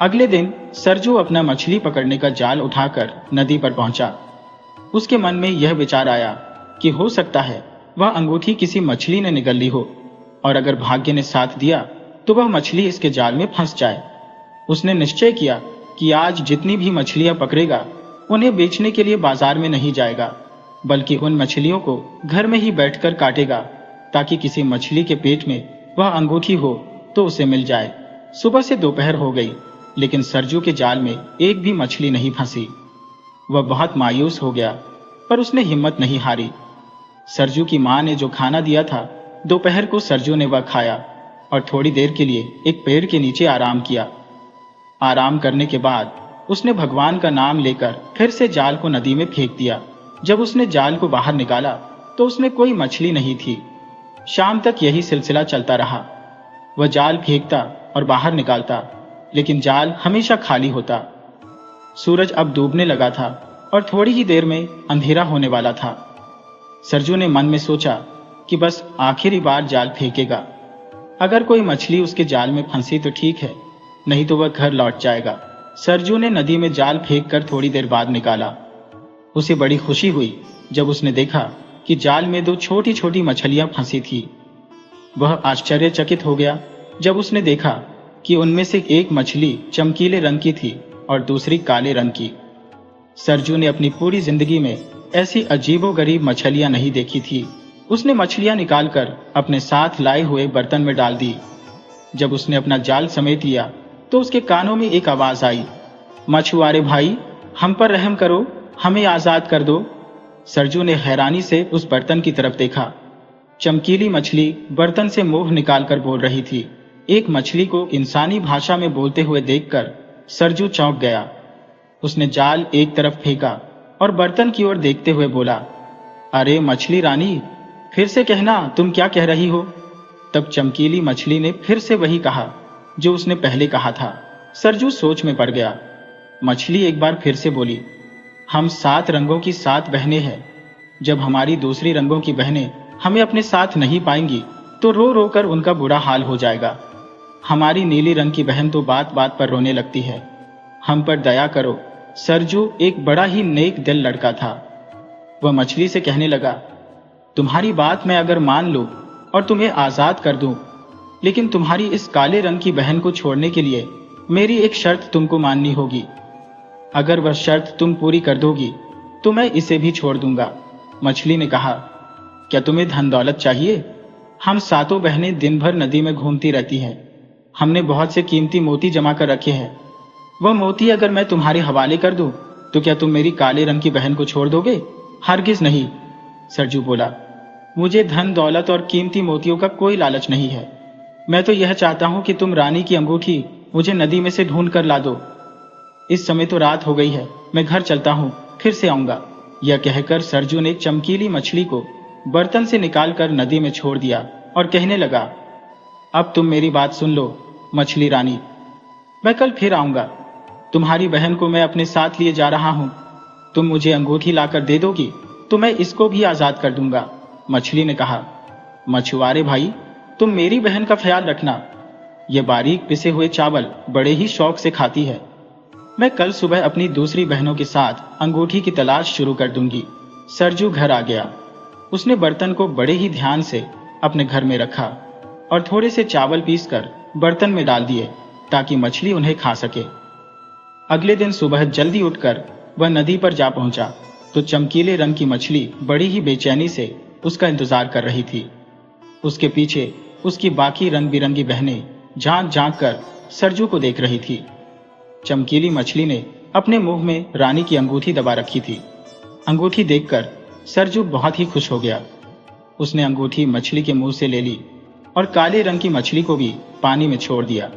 अगले दिन सरजू अपना मछली पकड़ने का जाल उठाकर नदी पर पहुंचा। उसके मन में यह विचार आया कि हो सकता है वह अंगूठी किसी मछली ने निगल ली हो, और अगर भाग्य ने साथ दिया तो वह मछली इसके जाल में फंस जाए। उसने निश्चय किया कि आज जितनी भी मछलियां पकड़ेगा उन्हें बेचने के लिए बाजार में नहीं जाएगा, बल्कि उन मछलियों को घर में ही बैठकर काटेगा, ताकि किसी मछली के पेट में वह अंगूठी हो तो उसे मिल जाए। सुबह से दोपहर हो गई, लेकिन सरजू के जाल में एक भी मछली नहीं फंसी। वह बहुत मायूस हो गया, पर उसने हिम्मत नहीं हारी। सरजू की मां ने जो खाना दिया था, दोपहर को सरजू ने वह खाया और थोड़ी देर के लिए एक पेड़ के नीचे आराम किया। आराम करने के बाद उसने भगवान का नाम लेकर फिर से जाल को नदी में फेंक दिया। जब उसने जाल को बाहर निकाला तो उसमें कोई मछली नहीं थी। शाम तक यही सिलसिला चलता रहा। वह जाल फेंकता और बाहर निकालता, लेकिन जाल हमेशा खाली होता। सूरज अब डूबने लगा था और थोड़ी ही देर में अंधेरा होने वाला था। सरजू ने मन में सोचा कि बस आखिरी बार जाल फेंकेगा। अगर कोई मछली उसके जाल में फंसी तो ठीक है, नहीं तो वह घर लौट जाएगा। सरजू ने नदी में जाल फेंक कर थोड़ी देर बाद निकाला। उसे बड़ी खुशी हुई जब उसने देखा कि जाल में दो छोटी छोटी मछलियां फंसी थी। वह आश्चर्यचकित हो गया जब उसने देखा कि उनमें से एक मछली चमकीले रंग की थी और दूसरी काले रंग की। सरजू ने अपनी पूरी जिंदगी में ऐसी अजीबोगरीब मछलियां नहीं देखी थी। उसने मछलियां निकालकर अपने साथ लाए हुए बर्तन में डाल दी। जब उसने अपना जाल समेट लिया तो उसके कानों में एक आवाज आई, मछुआरे भाई, हम पर रहम करो, हमें आजाद कर दो। सरजू ने हैरानी से उस बर्तन की तरफ देखा। चमकीली मछली बर्तन से मुंह निकालकर बोल रही थी। एक मछली को इंसानी भाषा में बोलते हुए देखकर सरजू चौंक गया। उसने जाल एक तरफ फेंका और बर्तन की ओर देखते हुए बोला, अरे मछली रानी, फिर से कहना, तुम क्या कह रही हो? तब चमकीली मछली ने फिर से वही कहा जो उसने पहले कहा था। सरजू सोच में पड़ गया। मछली एक बार फिर से बोली, हम 7 रंगों की 7 बहनें हैं। जब हमारी दूसरी रंगों की बहनें हमें अपने साथ नहीं पाएंगी तो रो रो कर उनका बुरा हाल हो जाएगा। हमारी नीली रंग की बहन तो बात बात पर रोने लगती है। हम पर दया करो। सरजू एक बड़ा ही नेक दिल लड़का था। वह मछली से कहने लगा, तुम्हारी बात मैं अगर मान लूं और तुम्हें आजाद कर दूं, लेकिन तुम्हारी इस काले रंग की बहन को छोड़ने के लिए मेरी एक शर्त तुमको माननी होगी। अगर वह शर्त तुम पूरी कर दोगी तो मैं इसे भी छोड़ दूंगा। मछली ने कहा, क्या तुम्हें धन दौलत चाहिए? हम 7 बहनें दिन भर नदी में घूमती रहती हैं। हमने बहुत से कीमती मोती जमा कर रखे हैं। वह मोती अगर मैं तुम्हारे हवाले कर दूं तो क्या तुम मेरी काले रंग की बहन को छोड़ दोगे? हरगिज नहीं। सरजू बोला, मुझे धन दौलत और कीमती मोतियों का कोई लालच नहीं है। मैं तो यह चाहता हूं कि तुम रानी की अंगूठी मुझे नदी में से ढूंढ कर ला दो। इस समय तो रात हो गई है, मैं घर चलता हूं, फिर से आऊंगा। यह कहकर सरजू ने चमकीली मछली को बर्तन से निकालकर नदी में छोड़ दिया और कहने लगा, अब तुम मेरी बात सुन लो मछली रानी, मैं कल फिर आऊंगा। तुम्हारी बहन को मैं अपने साथ लिए जा रहा हूं। तुम मुझे अंगूठी लाकर दे दोगी तो मैं इसको भी आजाद कर दूंगा। मछली ने कहा, मछुआरे भाई, तुम मेरी बहन का ख्याल रखना। ये बारीक पिसे हुए चावल बड़े ही शौक से खाती है। मैं कल सुबह अपनी दूसरी बहनों के साथ अंगूठी की तलाश शुरू कर दूंगी। सरजू घर आ गया। उसने बर्तन को बड़े ही ध्यान से अपने घर में रखा और थोड़े से चावल पीसकर बर्तन में डाल दिए ताकि मछली उन्हें खा सके। अगले दिन सुबह जल्दी उठकर वह नदी पर जा पहुंचा तो चमकीले रंग की मछली बड़ी ही बेचैनी से उसका इंतजार कर रही थी। उसके पीछे उसकी बाकी रंग बिरंगी बहनें झांक झांक कर सरजू को देख रही थी। चमकीली मछली ने अपने मुंह में रानी की अंगूठी दबा रखी थी। अंगूठी देखकर सरजू बहुत ही खुश हो गया। उसने अंगूठी मछली के मुंह से ले ली और काले रंग की मछली को भी पानी में छोड़ दिया।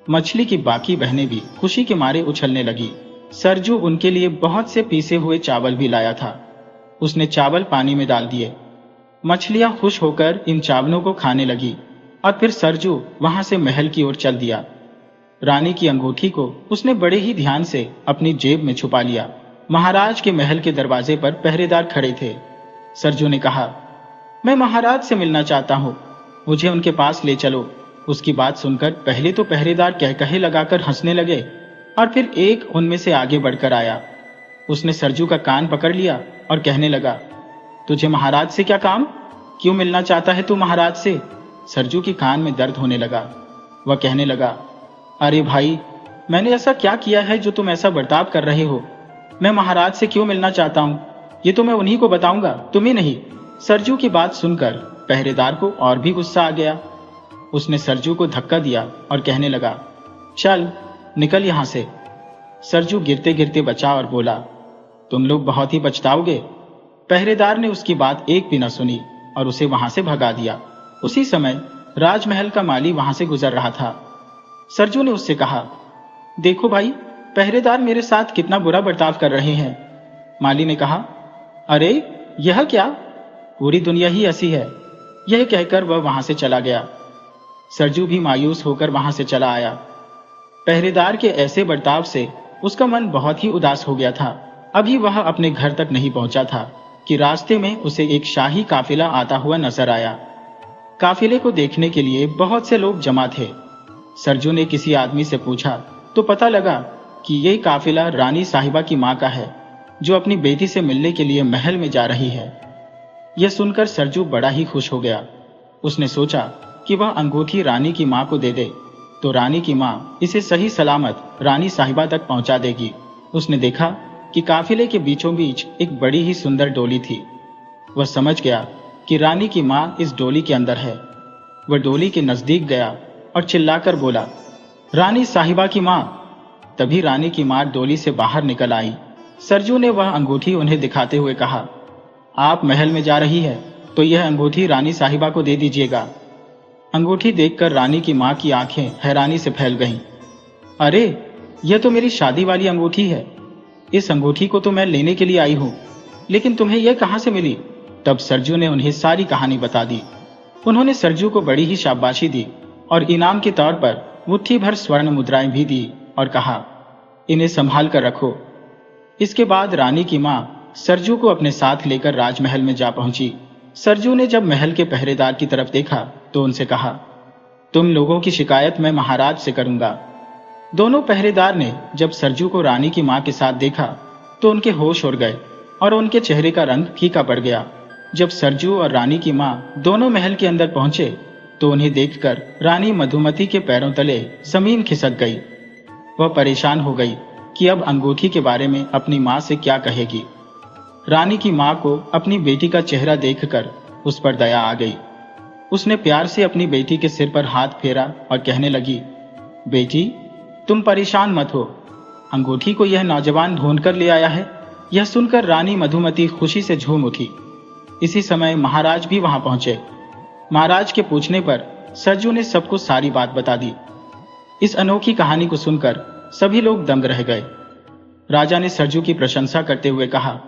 मछली की बाकी बहनें भी खुशी के मारे उछलने लगी। सरजू उनके लिए बहुत से पीसे हुए चावल भी लाया था। उसने चावल पानी में डाल दिए। मछलियां खुश होकर इन चावलों को खाने लगी और फिर सरजू वहां से महल की ओर चल दिया। रानी की अंगूठी को उसने बड़े ही ध्यान से अपनी जेब में छुपा लिया। महाराज के महल के दरवाजे पर पहरेदार खड़े थे। सरजू ने कहा, मैं महाराज से मिलना चाहता हूँ, मुझे उनके पास ले चलो। उसकी बात सुनकर पहले तो पहरेदार कहकहे लगाकर हंसने लगे और फिर एक उनमें से आगे बढ़कर आया। उसने सरजू का कान पकड़ लिया और कहने लगा, तुझे महाराज से क्या काम? क्यों मिलना चाहता है तू महाराज से? सरजू के कान में दर्द होने लगा। वह कहने लगा, अरे भाई, मैंने ऐसा क्या किया है जो तुम ऐसा बर्ताव कर रहे हो? मैं महाराज से क्यों मिलना चाहता हूँ, ये तो मैं उन्हीं को बताऊंगा, तुम्हें नहीं। सरजू की बात सुनकर पहरेदार को और भी गुस्सा आ गया। उसने सरजू को धक्का दिया और कहने लगा, चल निकल यहां से। सरजू गिरते गिरते बचा और बोला, तुम लोग बहुत ही पछताओगे। पहरेदार ने उसकी बात एक भी न सुनी और उसे वहां से भगा दिया। उसी समय राजमहल का माली वहां से गुजर रहा था। सरजू ने उससे कहा, देखो भाई, पहरेदार मेरे साथ कितना बुरा बर्ताव कर रहे हैं। माली ने कहा, अरे यह क्या, पूरी दुनिया ही ऐसी है। यह कहकर वह वहां से चला गया। सरजू भी मायूस होकर वहां से चला आया। पहरेदार के ऐसे बर्ताव से उसका मन बहुत ही उदास हो गया था। अभी वह अपने घर तक नहीं पहुंचा था कि रास्ते में उसे एक शाही काफिला आता हुआ नजर आया। काफिले को देखने के लिए बहुत से लोग जमा थे। सरजू ने किसी आदमी से पूछा तो पता लगा कि यह काफिला रानी साहिबा की मां का है, जो अपनी बेटी से मिलने के लिए महल में जा रही है। यह सुनकर सरजू बड़ा ही खुश हो गया। उसने सोचा कि वह अंगूठी रानी की मां को दे दे तो रानी की मां इसे सही सलामत रानी साहिबा तक पहुंचा देगी। उसने देखा कि काफिले के बीचों बीच एक बड़ी ही सुंदर डोली थी। वह समझ गया कि रानी की मां इस डोली के अंदर है। वह डोली के नजदीक गया और चिल्लाकर बोला, रानी साहिबा की मां। तभी रानी की मां डोली से बाहर निकल आई। सरजू ने वह अंगूठी उन्हें दिखाते हुए कहा, आप महल में जा रही है तो यह अंगूठी रानी साहिबा को दे दीजिएगा। अंगूठी देखकर रानी की मां की आंखें हैरानी से फैल गईं। अरे, यह तो मेरी शादी वाली अंगूठी है। इस अंगूठी को तो मैं लेने के लिए आई हूं, लेकिन तुम्हें यह कहां से मिली? तब सरजू ने उन्हें सारी कहानी बता दी। उन्होंने सरजू को बड़ी ही शाबाशी दी और इनाम के तौर पर मुट्ठी भर स्वर्ण मुद्राएं भी दी और कहा, इन्हें संभाल कर रखो। इसके बाद रानी की मां सरजू को अपने साथ लेकर राजमहल में जा पहुंची। सरजू ने जब महल के पहरेदार की तरफ देखा तो उनसे कहा, तुम लोगों की शिकायत मैं महाराज से करूंगा। दोनों पहरेदार ने जब सरजू को रानी की मां के साथ देखा तो उनके होश उड़ गए और उनके चेहरे का रंग फीका पड़ गया। जब सरजू और रानी की मां दोनों महल के अंदर पहुंचे तो उन्हें देखकर रानी मधुमती के पैरों तले जमीन खिसक गई। वह परेशान हो गई कि अब अंगूठी के बारे में अपनी मां से क्या कहेगी। रानी की मां को अपनी बेटी का चेहरा देखकर उस पर दया आ गई। उसने प्यार से अपनी बेटी के सिर पर हाथ फेरा और कहने लगी, बेटी, तुम परेशान मत हो, अंगूठी को यह नौजवान ढूंढ कर ले आया है। यह सुनकर रानी मधुमती खुशी से झूम उठी। इसी समय महाराज भी वहां पहुंचे। महाराज के पूछने पर सरजू ने सबको सारी बात बता दी। इस अनोखी कहानी को सुनकर सभी लोग दंग रह गए। राजा ने सरजू की प्रशंसा करते हुए कहा,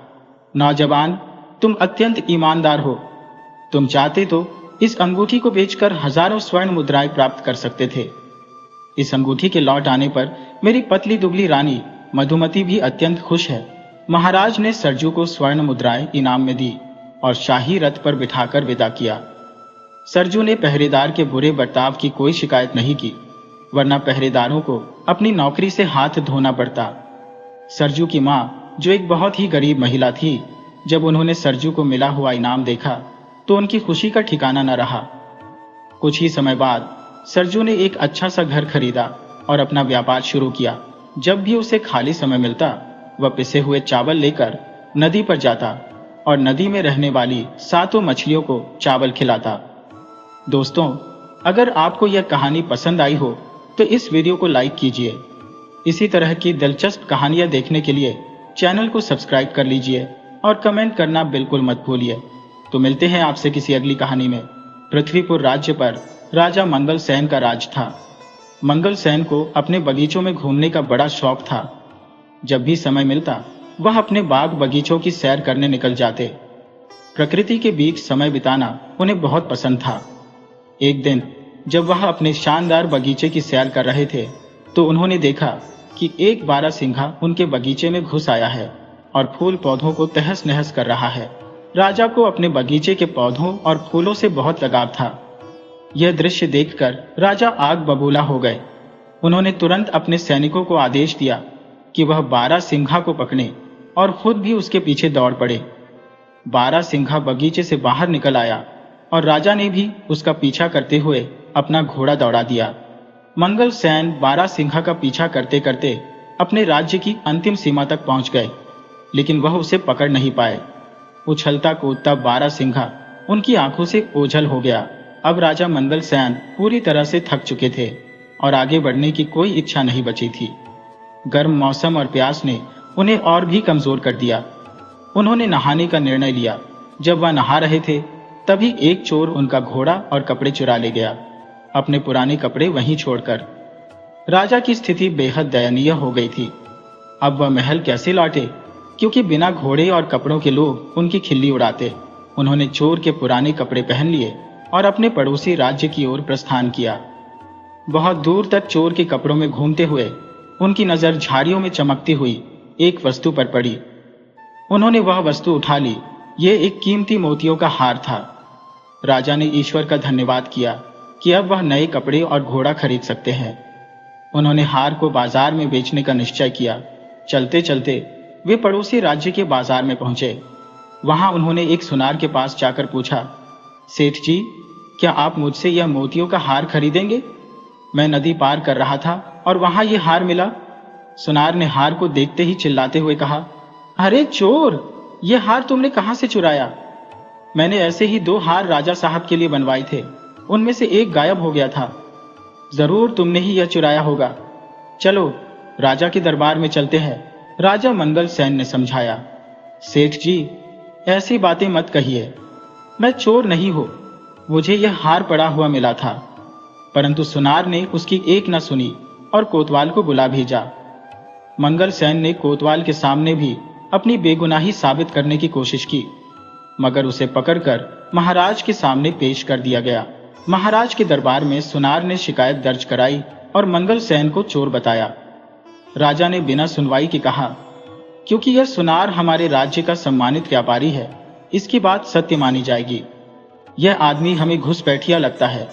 नौजवान, तुम अत्यंत ईमानदार हो। तुम चाहते तो इस अंगूठी को बेचकर हजारों स्वर्ण मुद्राएं प्राप्त कर सकते थे। इस अंगूठी के लौट आने पर मेरी पतली दुबली रानी मधुमती भी अत्यंत खुश है। महाराज ने सरजू को स्वर्ण मुद्राएं इनाम में दी और शाही रथ पर बिठाकर विदा किया। सरजू ने पहरेदार के बुरे बर्ताव की कोई शिकायत नहीं की, वरना पहरेदारों को अपनी नौकरी से हाथ धोना पड़ता। सरजू की मां, जो एक बहुत ही गरीब महिला थी, जब उन्होंने सरजू को मिला हुआ इनाम देखा तो उनकी खुशी का ठिकाना न रहा। कुछ ही समय बाद सरजू ने एक अच्छा सा घर खरीदा और अपना व्यापार शुरू किया। जब भी उसे खाली समय मिलता, वह पिसे हुए चावल लेकर नदी पर जाता और नदी में रहने वाली 7 मछलियों को चावल खिलाता। दोस्तों, अगर आपको यह कहानी पसंद आई हो तो इस वीडियो को लाइक कीजिए। इसी तरह की दिलचस्प कहानियां देखने के लिए चैनल को सब्सक्राइब कर लीजिए और कमेंट करना बिल्कुल मत भूलिए। तो मिलते हैं आपसे किसी अगली कहानी में। पृथ्वीपुर राज्य पर राजा मंगल सेन का राज था। मंगल सेन को अपने बगीचों में घूमने का बड़ा शौक था। जब भी समय मिलता वह अपने बाग बगीचों की सैर करने निकल जाते। प्रकृति के बीच समय बिताना उन्हें बहुत पसंद था। एक दिन जब वह अपने शानदार बगीचे की सैर कर रहे थे तो उन्होंने देखा कि एक बारहसिंघा उनके बगीचे में घुस आया है और फूल पौधों को तहस नहस कर रहा है। राजा को अपने बगीचे के पौधों और फूलों से बहुत लगाव था। यह दृश्य देखकर राजा आग बबूला हो गए। उन्होंने तुरंत अपने सैनिकों को आदेश दिया कि वह बारहसिंघा को पकड़ें और खुद भी उसके पीछे दौड़ पड़े। बारहसिंघा बगीचे से बाहर निकल आया और राजा ने भी उसका पीछा करते हुए अपना घोड़ा दौड़ा दिया। मंगल सेन बारासिंघा का पीछा करते करते अपने राज्य की अंतिम सीमा तक पहुंच गए, लेकिन वह उसे पकड़ नहीं पाए। उछलता कूदता बारासिंघा उनकी आंखों से ओझल हो गया। अब राजा मंगल सेन पूरी तरह से थक चुके थे और आगे बढ़ने की कोई इच्छा नहीं बची थी। गर्म मौसम और प्यास ने उन्हें और भी कमजोर कर दिया। उन्होंने नहाने का निर्णय लिया। जब वह नहा रहे थे तभी एक चोर उनका घोड़ा और कपड़े चुरा ले गया, अपने पुराने कपड़े वहीं छोड़कर। राजा की स्थिति बेहद दयनीय हो गई थी। अब वह महल कैसे लौटे, क्योंकि बिना घोड़े और कपड़ों के लोग उनकी खिल्ली उड़ाते। उन्होंने चोर के पुराने कपड़े पहन लिए और अपने पड़ोसी राज्य की ओर प्रस्थान किया। बहुत दूर तक चोर के कपड़ों में घूमते हुए उनकी नजर झाड़ियों में चमकती हुई एक वस्तु पर पड़ी। उन्होंने वह वस्तु उठा ली। ये एक कीमती मोतियों का हार था। राजा ने ईश्वर का धन्यवाद किया कि अब वह नए कपड़े और घोड़ा खरीद सकते हैं। उन्होंने हार को बाजार में बेचने का निश्चय किया। चलते चलते वे पड़ोसी राज्य के बाजार में पहुंचे। वहां उन्होंने एक सुनार के पास जाकर पूछा, सेठ जी, क्या आप मुझसे यह मोतियों का हार खरीदेंगे? मैं नदी पार कर रहा था और वहां यह हार मिला। सुनार ने हार को देखते ही चिल्लाते हुए कहा, अरे चोर, यह हार तुमने कहां से चुराया? मैंने ऐसे ही 2 हार राजा साहब के लिए बनवाए थे, उनमें से एक गायब हो गया था। जरूर तुमने ही यह चुराया होगा। चलो राजा के दरबार में चलते हैं, राजा मंगल सेन ने समझाया। सेठ जी, ऐसी बातें मत कहिए। मैं चोर नहीं हूं, मुझे यह हार पड़ा हुआ मिला था। परंतु सुनार ने उसकी एक न सुनी और कोतवाल को बुला भेजा। मंगल सेन ने कोतवाल के सामने भी अपनी बेगुनाही साबित करने की कोशिश की, मगर उसे पकड़कर महाराज के सामने पेश कर दिया गया। महाराज के दरबार में सुनार ने शिकायत दर्ज कराई और मंगल सेन को चोर बताया। राजा ने बिना सुनवाई के कहा, क्योंकि यह सुनार हमारे राज्य का सम्मानित व्यापारी है, इसकी बात सत्य मानी जाएगी। यह आदमी हमें घुसपैठिया लगता है।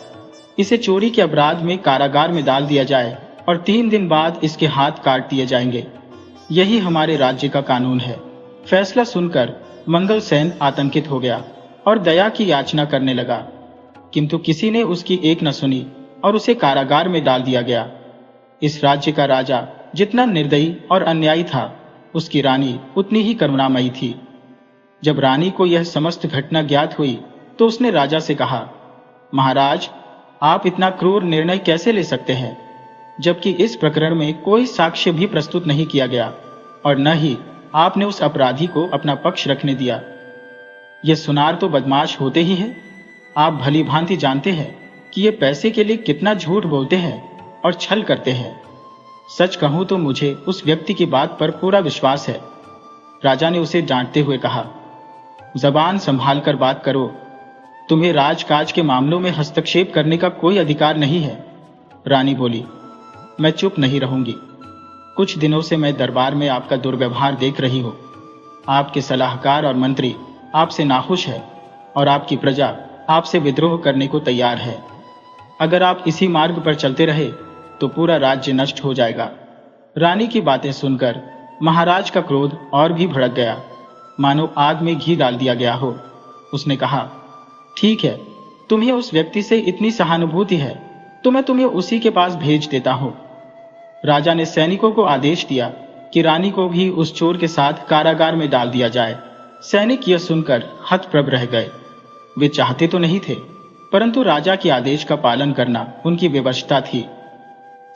इसे चोरी के अपराध में कारागार में डाल दिया जाए और 3 दिन बाद इसके हाथ काट दिए जाएंगे। यही हमारे राज्य का कानून है। फैसला सुनकर मंगल सेन आतंकित हो गया और दया की याचना करने लगा, किंतु किसी ने उसकी एक न सुनी और उसे कारागार में डाल दिया गया। इस राज्य का राजा जितना निर्दयी और अन्यायी था, उसकी रानी उतनी ही करुणामयी थी। जब रानी को यह समस्त घटना ज्ञात हुई तो उसने राजा से कहा, महाराज, आप इतना क्रूर निर्णय कैसे ले सकते हैं, जबकि इस प्रकरण में कोई साक्ष्य भी प्रस्तुत नहीं किया गया और न ही आपने उस अपराधी को अपना पक्ष रखने दिया। ये सुनार तो बदमाश होते ही हैं। आप भली भांति जानते हैं कि ये पैसे के लिए कितना झूठ बोलते हैं और छल करते हैं। सच कहूं तो मुझे उस व्यक्ति की बात पर पूरा विश्वास है। राजा ने उसे डांटते हुए कहा, जबान संभाल कर बात करो। तुम्हें राजकाज के मामलों में हस्तक्षेप करने का कोई अधिकार नहीं है। रानी बोली, मैं चुप नहीं रहूंगी। कुछ दिनों से मैं दरबार में आपका दुर्व्यवहार देख रही हूं। आपके सलाहकार और मंत्री आपसे नाखुश है और आपकी प्रजा आपसे विद्रोह करने को तैयार है। अगर आप इसी मार्ग पर चलते रहे तो पूरा राज्य नष्ट हो जाएगा। रानी की बातें सुनकर महाराज का क्रोध और भी भड़क गया, मानो आग में घी डाल दिया गया हो। उसने कहा, ठीक है, तुम्हें उस व्यक्ति से इतनी सहानुभूति है तो मैं तुम्हें उसी के पास भेज देता हूं। राजा ने सैनिकों को आदेश दिया कि रानी को भी उस चोर के साथ कारागार में डाल दिया जाए। सैनिक यह सुनकर हतप्रभ रह गए। वे चाहते तो नहीं थे, परंतु राजा के आदेश का पालन करना उनकी विवशता थी।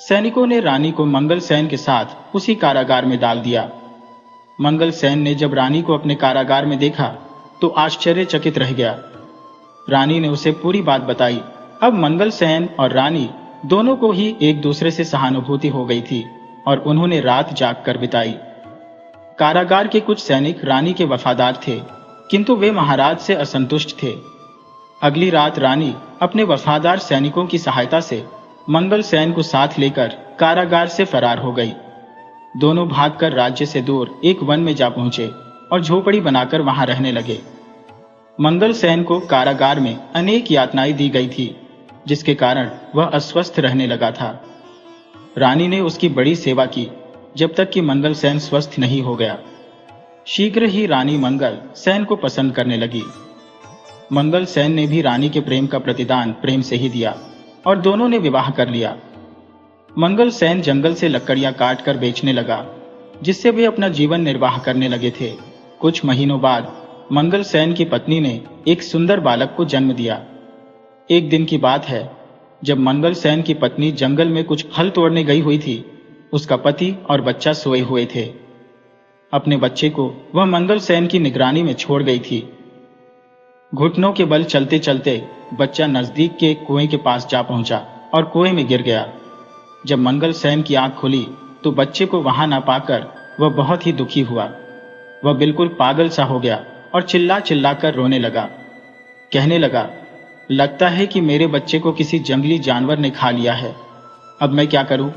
सैनिकों ने रानी को मंगल सेन के साथ उसी कारागार में डाल दिया। मंगल सेन ने जब रानी को अपने कारागार में देखा तो आश्चर्यचकित रह गया। रानी ने उसे पूरी बात बताई। अब मंगल सेन और रानी दोनों को ही एक दूसरे से सहानुभूति हो गई थी और उन्होंने रात जागकर बिताई। कारागार के कुछ सैनिक रानी के वफादार थे, किंतु वे महाराज से असंतुष्ट थे। अगली रात रानी अपने वफादार सैनिकों की सहायता से मंगल सेन को साथ लेकर कारागार से फरार हो गई। दोनों भागकर राज्य से दूर एक वन में जा पहुंचे और झोपड़ी बनाकर वहां रहने लगे। मंगल सेन को कारागार में अनेक यातनाएं दी गई थी, जिसके कारण वह अस्वस्थ रहने लगा था। रानी ने उसकी बड़ी सेवा की जब तक कि मंगल सेन स्वस्थ नहीं हो गया। शीघ्र ही रानी मंगल सेन को पसंद करने लगी। मंगल सेन ने भी रानी के प्रेम का प्रतिदान प्रेम से ही दिया और दोनों ने विवाह कर लिया। मंगल सेन जंगल से लकड़ियां काट कर बेचने लगा, जिससे वे अपना जीवन निर्वाह करने लगे थे। कुछ महीनों बाद मंगल सेन की पत्नी ने एक सुंदर बालक को जन्म दिया। एक दिन की बात है, जब मंगल सेन की पत्नी जंगल में कुछ फल तोड़ने गई हुई थी। उसका पति और बच्चा सोए हुए थे। अपने बच्चे को वह मंगल सेन की निगरानी में छोड़ गई थी। घुटनों के बल चलते चलते बच्चा नजदीक के कुएं के पास जा पहुंचा और कुएं में गिर गया। जब मंगल सेन की आंख खुली तो बच्चे को वहां ना पाकर वह बहुत ही दुखी हुआ। वह बिल्कुल पागल सा हो गया और चिल्ला चिल्ला कर रोने लगा। कहने लगा, लगता है कि मेरे बच्चे को किसी जंगली जानवर ने खा लिया है। अब मैं क्या करूं?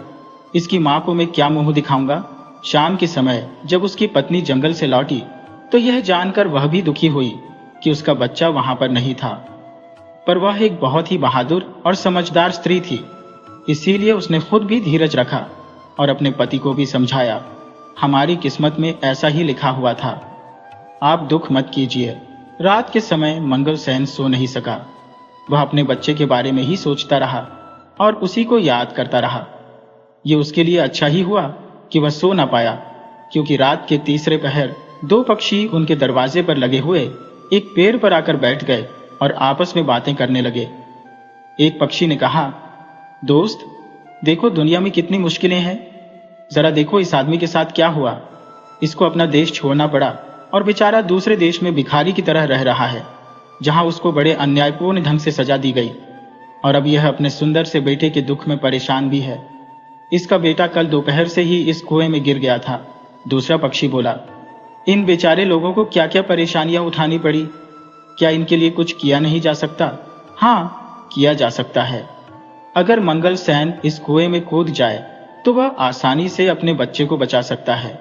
इसकी मां को मैं क्या मुंह दिखाऊंगा? शाम के समय जब उसकी पत्नी जंगल से लौटी तो यह जानकर वह भी दुखी हुई कि उसका बच्चा वहां पर नहीं था। पर वह एक बहुत ही बहादुर और समझदार स्त्री थी, इसीलिए उसने खुद भी धीरज रखा और अपने पति को भी समझाया, हमारी किस्मत में ऐसा ही लिखा हुआ था, आप दुख मत कीजिए। रात के समय मंगल सेन सो नहीं सका। वह अपने बच्चे के बारे में ही सोचता रहा और उसी को याद करता रहा। ये उसके लिए अच्छा ही हुआ कि वह सो ना पाया, क्योंकि रात के तीसरे पहर दो पक्षी उनके दरवाजे पर लगे हुए एक पेड़ पर आकर बैठ गए और आपस में बातें करने लगे। एक पक्षी ने कहा, दोस्त देखो, दुनिया में कितनी मुश्किलें हैं। जरा देखो इस आदमी के साथ क्या हुआ। इसको अपना देश छोड़ना पड़ा और बेचारा दूसरे देश में भिखारी की तरह रह रहा है, जहां उसको बड़े अन्यायपूर्ण ढंग से सजा दी गई। और अब यह अपने सुंदर से बेटे के दुख में परेशान भी है। इसका बेटा कल दोपहर से ही इस कुएं में गिर गया था। दूसरा पक्षी बोला, इन बेचारे लोगों को क्या क्या परेशानियां उठानी पड़ी। क्या इनके लिए कुछ किया नहीं जा सकता? हाँ, किया जा सकता है। अगर मंगल सेन इस कुएं में कूद जाए तो वह आसानी से अपने बच्चे को बचा सकता है,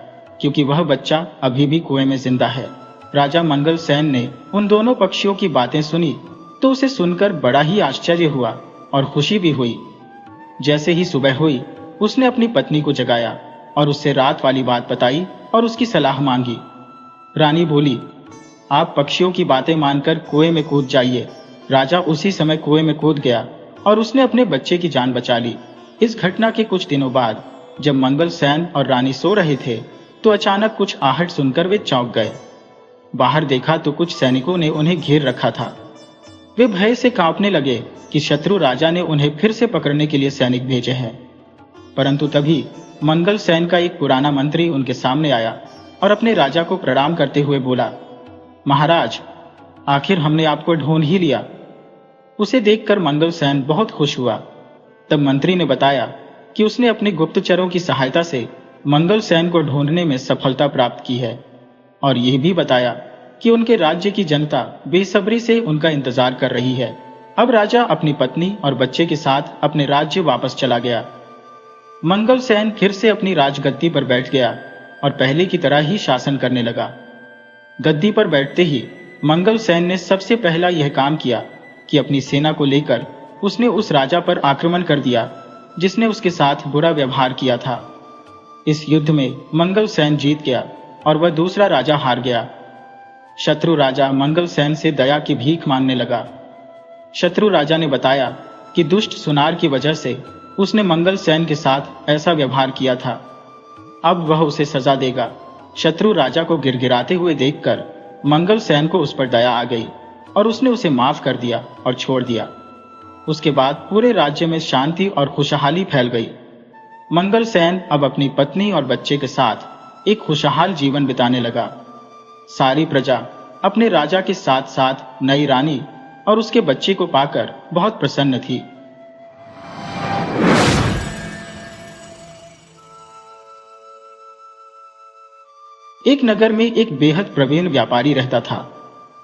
क्योंकि वह बच्चा अभी भी कुएं में जिंदा है। राजा मंगल सेन ने उन दोनों पक्षियों की बातें सुनी तो उसे सुनकर बड़ा ही आश्चर्य हुआ और खुशी भी हुई। जैसे ही सुबह हुई, उसने अपनी पत्नी को जगाया और उससे रात वाली बात बताई और उसकी सलाह मांगी। रानी बोली, आप पक्षियों की बातें मानकर कुएं में कूद जाइए। राजा उसी समय कुएं में कूद गया और उसने अपने बच्चे की जान बचा ली। इस घटना के कुछ दिनों बाद जब मंगल सेन और रानी सो रहे थे तो अचानक कुछ आहट सुनकर वे चौंक गए। बाहर देखा तो कुछ सैनिकों ने उन्हें घेर रखा था। वे भय से कांपने लगे कि शत्रु राजा ने उन्हें फिर से पकड़ने के लिए सैनिक भेजे हैं। परंतु तभी मंगल सेन का एक पुराना मंत्री उनके सामने आया और अपने राजा को प्रणाम करते हुए बोला, महाराज, आखिर हमने आपको ढूंढ ही लिया। उसे देखकर मंगल सेन बहुत खुश हुआ। तब मंत्री ने बताया कि उसने अपने गुप्तचरों की सहायता से मंगल सेन को ढूंढने में सफलता प्राप्त की है और यह भी बताया कि उनके राज्य की जनता बेसब्री से उनका इंतजार कर रही है। अब राजा अपनी पत्नी और बच्चे के साथ अपने राज्य वापस चला गया। मंगल सेन फिर से अपनी राजगद्दी पर बैठ गया और पहले की तरह ही शासन करने लगा। गद्दी पर बैठते ही मंगल सेन ने सबसे पहला यह काम किया कि अपनी सेना को लेकर उसने उस राजा पर आक्रमण कर दिया जिसने उसके साथ बुरा व्यवहार किया था। इस युद्ध में मंगल सेन जीत गया और वह दूसरा राजा हार गया। शत्रु राजा मंगल सेन से दया की भीख मांगने लगा। शत्रु राजा ने बताया कि दुष्ट सुनार की वजह से उसने मंगल सेन के साथ ऐसा व्यवहार किया था। अब वह उसे सजा देगा। शत्रु राजा को गिड़गिड़ाते हुए देखकर मंगल सेन को उस पर दया आ गई और उसने उसे माफ कर दिया और छोड़ दिया। उसके बाद पूरे राज्य में शांति और खुशहाली फैल गई। मंगल सेन अब अपनी पत्नी और बच्चे के साथ एक खुशहाल जीवन बिताने लगा। सारी प्रजा अपने राजा के साथ साथ नई रानी और उसके बच्चे को पाकर बहुत प्रसन्न थी। एक नगर में एक बेहद प्रवीण व्यापारी रहता था,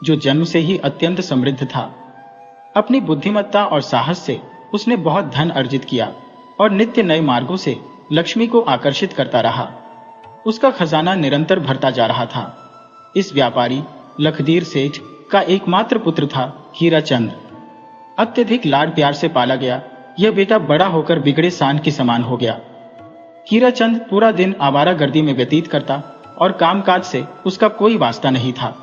जो जन्म से ही अत्यंत समृद्ध था। अपनी बुद्धिमत्ता और साहस से उसने बहुत धन अर्जित किया और नित्य नए मार्गों से लक्ष्मी को आकर्षित करता रहा। उसका खजाना निरंतर भरता जा रहा था। इस व्यापारी लखदीर सेठ का एकमात्र पुत्र था हीराचंद। अत्यधिक लाड प्यार से पाला गया यह बेटा बड़ा होकर बिगड़े सांड के समान हो गया। हीराचंद पूरा दिन आवारागर्दी में व्यतीत करता और कामकाज से उसका कोई वास्ता नहीं था।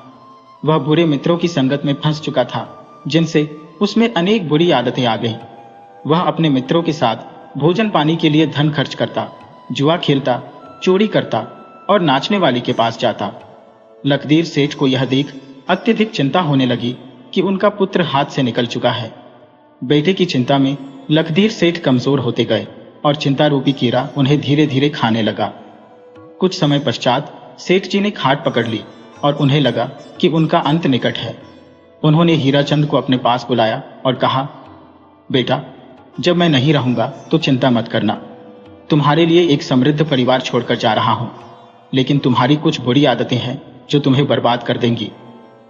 वह बुरे मित्रों की संगत में फंस चुका था, जिनसे उसमें अनेक बुरी आदतें आ गईं। वह अपने मित्रों के साथ भोजन पानी के लिए धन खर्च करता, जुआ खेलता, चोरी करता और नाचने वाली के पास जाता। लखदीर सेठ को यह देख अत्यधिक चिंता होने लगी कि उनका पुत्र हाथ से निकल चुका है। बेटे की चिंता में लखदीर सेठ कमजोर होते गए और चिंता रूपी कीड़ा उन्हें धीरे धीरे खाने लगा। कुछ समय पश्चात सेठ जी ने खाट पकड़ ली और उन्हें लगा कि उनका अंत निकट है। उन्होंने हीराचंद को अपने पास बुलाया और कहा, बेटा, जब मैं नहीं रहूंगा तो चिंता मत करना। तुम्हारे लिए एक समृद्ध परिवार छोड़कर जा रहा हूं, लेकिन तुम्हारी कुछ बुरी आदतें हैं जो तुम्हें बर्बाद कर देंगी।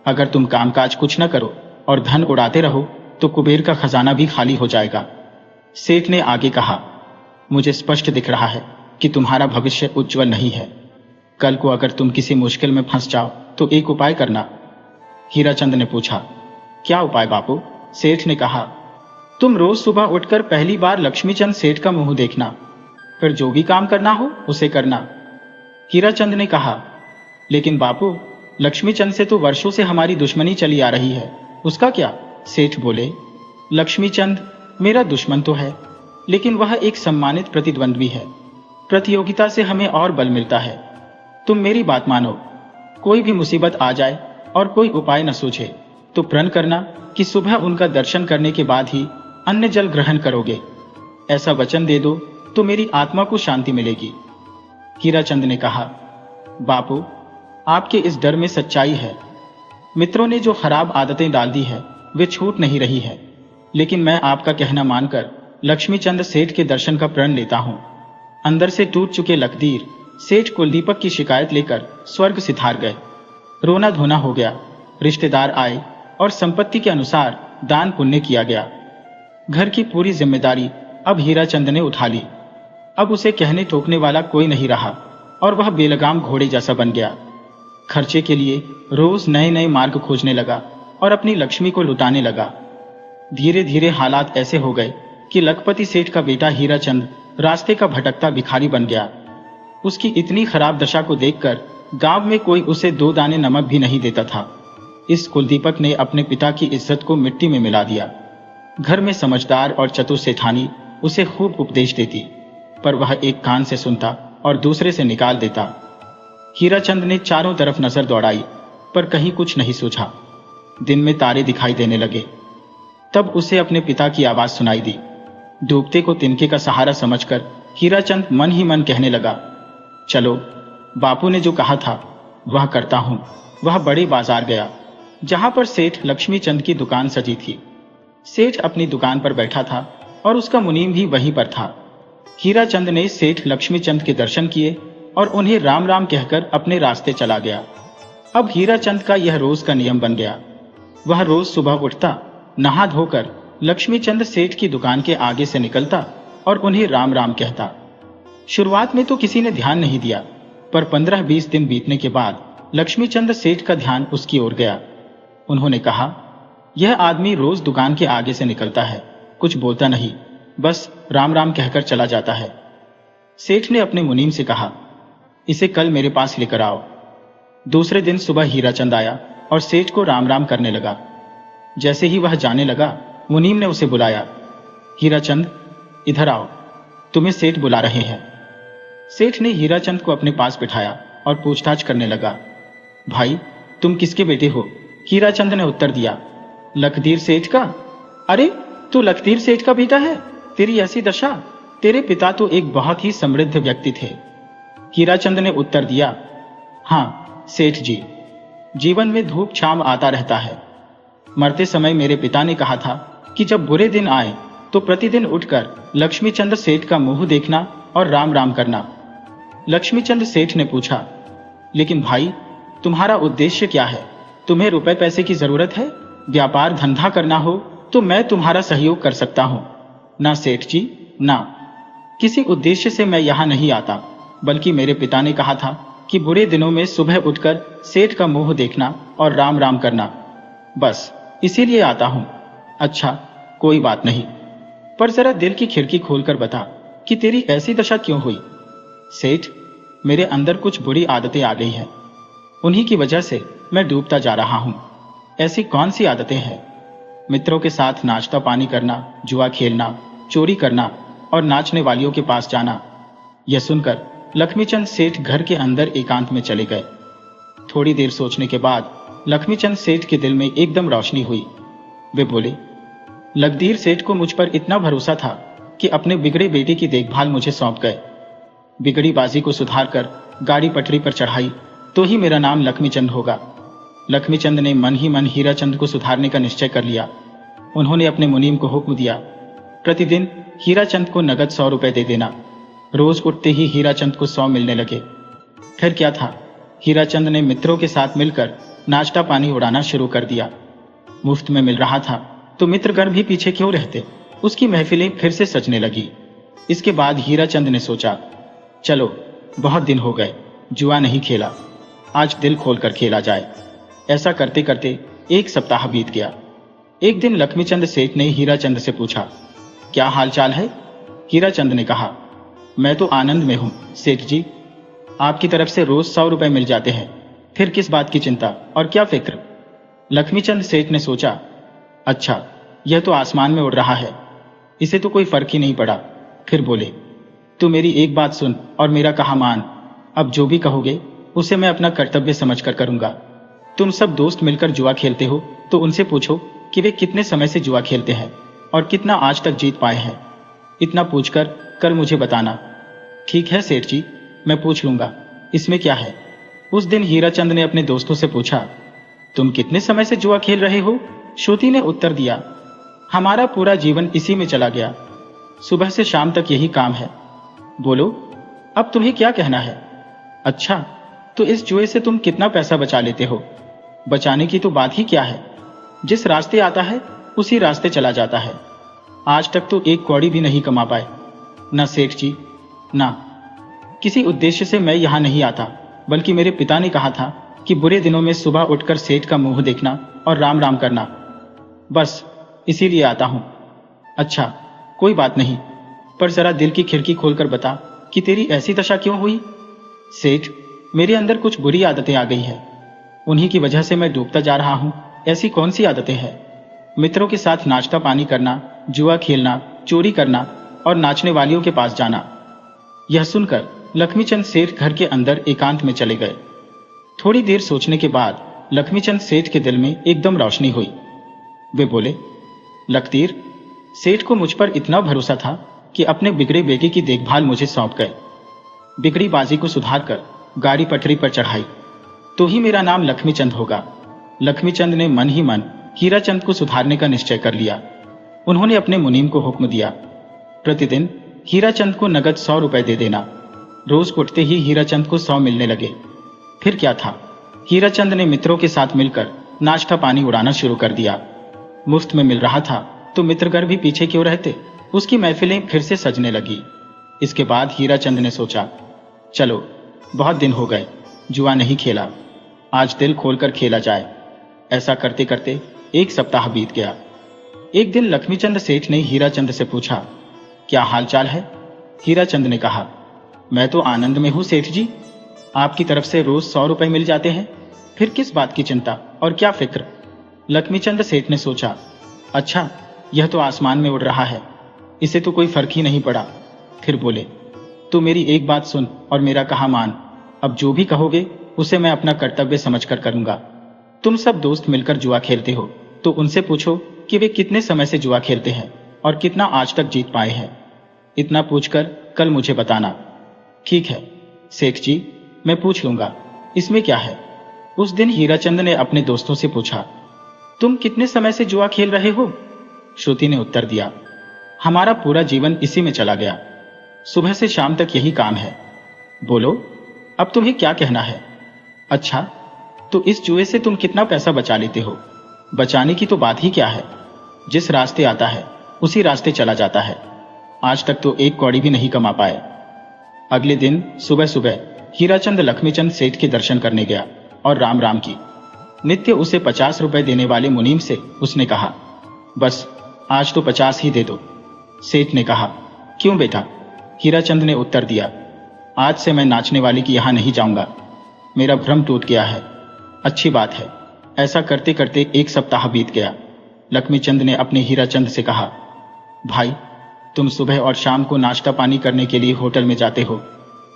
अगर तुम कामकाज कुछ न करो और धन उड़ाते रहो तो कुबेर का खजाना भी खाली हो जाएगा। सेठ ने आगे कहा, मुझे स्पष्ट दिख रहा है कि तुम्हारा भविष्य उज्जवल नहीं है। कल को अगर तुम किसी मुश्किल में फंस जाओ तो एक उपाय करना। हीराचंद ने पूछा, क्या उपाय बापू? सेठ ने कहा, तुम रोज सुबह उठकर पहली बार लक्ष्मीचंद सेठ का मुंह देखना, फिर जो भी काम करना हो उसे करना। हीराचंद ने कहा, लेकिन बापू, लक्ष्मीचंद से तो वर्षों से हमारी दुश्मनी चली आ रही है, उसका क्या? सेठ बोले, लक्ष्मीचंद मेरा दुश्मन तो है, लेकिन वह एक सम्मानित प्रतिद्वंद्वी है। प्रतियोगिता से हमें और बल मिलता है। तुम मेरी बात मानो, कोई भी मुसीबत आ जाए और कोई उपाय न सूझे तो प्रण करना कि सुबह उनका दर्शन करने के बाद ही अन्न जल ग्रहण करोगे। ऐसा वचन दे दो तो मेरी आत्मा को शांति मिलेगी। हीराचंद ने कहा, बापू, आपके इस डर में सच्चाई है। मित्रों ने जो खराब आदतें डाल दी है वे छूट नहीं रही है, लेकिन मैं आपका कहना मानकर लक्ष्मीचंद सेठ के दर्शन का प्रण लेता हूं। अंदर से टूट चुके लखदीर सेठ कुलदीपक की शिकायत लेकर स्वर्ग सिधार गए। रोना धोना हो गया, रिश्तेदार आए और संपत्ति के अनुसार दान पुण्य किया गया। घर की पूरी जिम्मेदारी अब हीराचंद ने उठा ली। अब उसे कहने टोकने वाला कोई नहीं रहा और वह बेलगाम घोड़े जैसा बन गया। खर्चे के लिए रोज नए नए मार्ग खोजने लगा और अपनी लक्ष्मी को लुटाने लगा। धीरे धीरे हालात ऐसे हो गए कि लखपति सेठ का बेटा हीराचंद रास्ते का भटकता भिखारी बन गया। उसकी इतनी खराब दशा को देखकर गांव में कोई उसे 2 दाने नमक भी नहीं देता था। इस कुलदीपक ने अपने पिता की इज्जत को मिट्टी में मिला दिया। घर में समझदार और चतुर सेठानी उसे खूब उपदेश देती, पर वह एक कान से सुनता और दूसरे से निकाल देता। हीराचंद ने चारों तरफ नजर दौड़ाई, पर कहीं कुछ नहीं सूझा। दिन में तारे दिखाई देने लगे। तब उसे अपने पिता की आवाज सुनाई दी। डूबते को तिनके का सहारा समझकर हीराचंद मन ही मन कहने लगा, चलो, बापू ने जो कहा था वह करता हूं। वह बड़े बाजार गया, जहां पर सेठ लक्ष्मीचंद की दुकान सजी थी। सेठ अपनी दुकान पर बैठा था और उसका मुनीम भी वहीं पर था। हीराचंद ने सेठ लक्ष्मीचंद के दर्शन किए और उन्हें राम राम कहकर अपने रास्ते चला गया। अब हीराचंद का यह रोज का नियम बन गया। वह रोज सुबह उठता, नहा धोकर लक्ष्मीचंद सेठ की दुकान के आगे से निकलता और उन्हें राम राम कहता। शुरुआत में तो किसी ने ध्यान नहीं दिया, पर 15-20 दिन बीतने के बाद लक्ष्मीचंद सेठ का ध्यान उसकी ओर गया। उन्होंने कहा, यह आदमी रोज दुकान के आगे से निकलता है, कुछ बोलता नहीं, बस राम राम कहकर चला जाता है। सेठ ने अपने मुनीम से कहा, इसे कल मेरे पास लेकर आओ। दूसरे दिन सुबह हीराचंद आया और सेठ को राम राम करने लगा। जैसे ही वह जाने लगा, मुनीम ने उसे बुलाया, हीराचंद, इधर आओ, तुम्हें सेठ बुला रहे हैं। सेठ ने हीराचंद को अपने पास बिठाया और पूछताछ करने लगा, भाई, तुम किसके बेटे हो? हीराचंद ने उत्तर दिया, लखदीर सेठ का। अरे, तू लखदीर सेठ का बेटा है? तेरी ऐसी दशा! तेरे पिता तो एक बहुत ही समृद्ध व्यक्ति थे। हीराचंद ने उत्तर दिया, हाँ सेठ जी, जीवन में धूप छांव आता रहता है। मरते समय मेरे पिता ने कहा था कि जब बुरे दिन आए तो प्रतिदिन उठकर लक्ष्मीचंद सेठ का मुंह देखना और राम राम करना। लक्ष्मीचंद सेठ ने पूछा, लेकिन भाई, तुम्हारा उद्देश्य क्या है? तुम्हें रुपए पैसे की जरूरत है? व्यापार धंधा करना हो तो मैं तुम्हारा सहयोग कर सकता हूं। ना सेठ जी, ना, किसी उद्देश्य से मैं यहां नहीं आता, बल्कि मेरे पिता ने कहा था कि बुरे दिनों में सुबह उठकर सेठ का मुंह देखना और राम राम करना, बस इसीलिए आता हूं। अच्छा, कोई बात नहीं, पर जरा दिल की खिड़की खोलकर बता कि तेरी ऐसी दशा क्यों हुई? सेठ, मेरे अंदर कुछ बुरी आदतें आ गई हैं, उन्हीं की वजह से मैं डूबता जा रहा हूं। ऐसी कौन सी आदतें हैं? मित्रों के साथ नाश्ता पानी करना, जुआ खेलना, चोरी करना, और नाचने वालियों के पास जाना। यह सुनकर लक्ष्मीचंद सेठ घर के अंदर एकांत में चले गए। थोड़ी देर सोचने के बाद लक्ष्मीचंद सेठ के दिल में एकदम रोशनी हुई। वे बोले, लखदीर सेठ को मुझ पर इतना भरोसा था कि अपने बिगड़े बेटे की देखभाल मुझे सौंप गए। बिगड़ी बाजी को सुधारकर गाड़ी पटरी पर चढ़ाई तो ही मेरा नाम लक्ष्मीचंद होगा। लक्ष्मीचंद ने मन ही मन हीराचंद को सुधारने का निश्चय कर लिया। उन्होंने अपने मुनीम को हुक्म दिया, प्रतिदिन हीराचंद को नगद 100 रुपए दे देना। रोज उठते ही हीराचंद को 100 मिलने लगे। फिर क्या था, हीराचंद ने मित्रों के साथ मिलकर नाश्ता पानी उड़ाना शुरू कर दिया। मुफ्त में मिल रहा था तो मित्रगण भी पीछे क्यों रहते, उसकी महफिलें फिर से सजने लगी। इसके बाद हीराचंद ने सोचा, चलो बहुत दिन हो गए जुआ नहीं खेला, आज दिल खोलकर खेला जाए। ऐसा करते करते एक सप्ताह बीत गया। एक दिन लक्ष्मीचंद सेठ ने हीराचंद से पूछा, क्या हालचाल है? हीराचंद ने कहा, मैं तो आनंद में हूं सेठ जी, आपकी तरफ से रोज 100 रुपए मिल जाते हैं, फिर किस बात की चिंता और क्या फिक्र? लक्ष्मीचंद सेठ ने सोचा, अच्छा यह तो आसमान में उड़ रहा है, इसे तो कोई फर्क ही नहीं पड़ा। फिर बोले, तू मेरी एक बात सुन और मेरा कहा मान। अब जो भी कहोगे उसे मैं अपना कर्तव्य समझकर करूंगा। तुम सब दोस्त मिलकर जुआ खेलते हो तो उनसे पूछो कि वे कितने समय से जुआ खेलते हैं और कितना आज तक जीत पाए हैं। इतना पूछकर कल मुझे बताना। ठीक है सेठ जी, मैं पूछ लूंगा, इसमें क्या है। उस दिन हीराचंद ने अपने दोस्तों से पूछा, तुम कितने समय से जुआ खेल रहे हो? श्रुति ने उत्तर दिया, हमारा पूरा जीवन इसी में चला गया, सुबह से शाम तक यही काम है। बोलो, अब तुम्हें क्या कहना है? अच्छा, तो इस जुए से तुम कितना पैसा बचा लेते हो? बचाने की तो बात ही क्या है, जिस रास्ते आता है उसी रास्ते चला जाता है। आज तक तो एक कौड़ी भी नहीं कमा पाए। ना सेठ जी, ना किसी उद्देश्य से मैं यहां नहीं आता, बल्कि मेरे पिता ने कहा था कि बुरे दिनों में सुबह उठकर सेठ का मुंह देखना और राम राम करना, बस इसीलिए आता हूं। अच्छा कोई बात नहीं, पर जरा दिल की खिड़की खोलकर बता कि तेरी ऐसी दशा क्यों हुई? सेठ, मेरे अंदर कुछ बुरी आदतें आ गई है, उन्हीं की वजह से मैं डूबता जा रहा हूं। ऐसी कौन सी आदतें हैं? मित्रों के साथ नाश्ता पानी करना, जुआ खेलना, चोरी करना और नाचने वालियों के पास जाना। यह सुनकर लक्ष्मीचंद सेठ घर के अंदर एकांत में चले गए। थोड़ी देर सोचने के बाद लक्ष्मीचंद सेठ के दिल में एकदम रोशनी हुई। वे बोले, लखदीर सेठ को मुझ पर इतना भरोसा था कि अपने बिगड़े बेटे की देखभाल मुझे सौंप गए। बिगड़ी बाजी को सुधारकर गाड़ी पटरी पर चढ़ाई तो ही मेरा नाम लक्ष्मीचंद होगा। लक्ष्मीचंद ने मन ही मन हीराचंद को सुधारने का निश्चय कर लिया। उन्होंने अपने मुनीम को हुक्म दिया, प्रतिदिन हीराचंद को नगद 100 रुपए दे देना। रोज उठते ही हीराचंद को 100 मिलने लगे। फिर क्या था, हीराचंद ने मित्रों के साथ मिलकर नाश्ता पानी उड़ाना शुरू कर दिया। मुफ्त में मिल रहा था तो मित्रगण भी पीछे क्यों रहते, उसकी महफिलें फिर से सजने लगी। इसके बाद हीराचंद ने सोचा, चलो बहुत दिन हो गए जुआ नहीं खेला, आज दिल खोलकर खेला जाए। ऐसा करते करते एक सप्ताह बीत गया। एक दिन लक्ष्मीचंद सेठ ने हीराचंद से पूछा, क्या हालचाल है? हीराचंद ने कहा, मैं तो आनंद में हूं सेठ जी, आपकी तरफ से रोज 100 रुपए मिल जाते हैं, फिर किस बात की चिंता और क्या फिक्र? लक्ष्मीचंद सेठ ने सोचा, अच्छा यह तो आसमान में उड़ रहा है, इसे तो कोई फर्क ही नहीं पड़ा। फिर बोले, तू मेरी एक बात सुन और मेरा कहा मान। अब जो भी कहोगे उसे मैं अपना कर्तव्य समझकर करूंगा। तुम सब दोस्त मिलकर जुआ खेलते हो तो उनसे पूछो कि वे कितने समय से जुआ खेलते हैं और कितना आज तक जीत पाए हैं। इतना पूछकर कल मुझे बताना। ठीक है सेठ जी, मैं पूछ लूंगा, इसमें क्या है। उस दिन हीराचंद ने अपने दोस्तों से पूछा, तुम कितने समय से जुआ खेल रहे हो? श्रुति ने उत्तर दिया, हमारा पूरा जीवन इसी में चला गया, सुबह से शाम तक यही काम है। बोलो, अब तुम्हें क्या कहना है? अच्छा, तो इस जुए से तुम कितना पैसा बचा लेते हो? बचाने की तो बात ही क्या है, जिस रास्ते आता है उसी रास्ते चला जाता है। आज तक तो एक कौड़ी भी नहीं कमा पाए। अगले दिन सुबह सुबह हीराचंद लक्ष्मीचंद सेठ के दर्शन करने गया और राम राम की। नित्य उसे 50 रुपए देने वाले मुनीम से उसने कहा, बस आज तो 50 ही दे दो। सेठ ने कहा, क्यों बेटा? हीराचंद ने उत्तर दिया, आज से मैं नाचने वाले की यहां नहीं जाऊंगा, मेरा भ्रम टूट गया है। अच्छी बात है। ऐसा करते करते एक सप्ताह बीत गया। लक्ष्मीचंद ने अपने हीराचंद से कहा, भाई तुम सुबह और शाम को नाश्ता पानी करने के लिए होटल में जाते हो,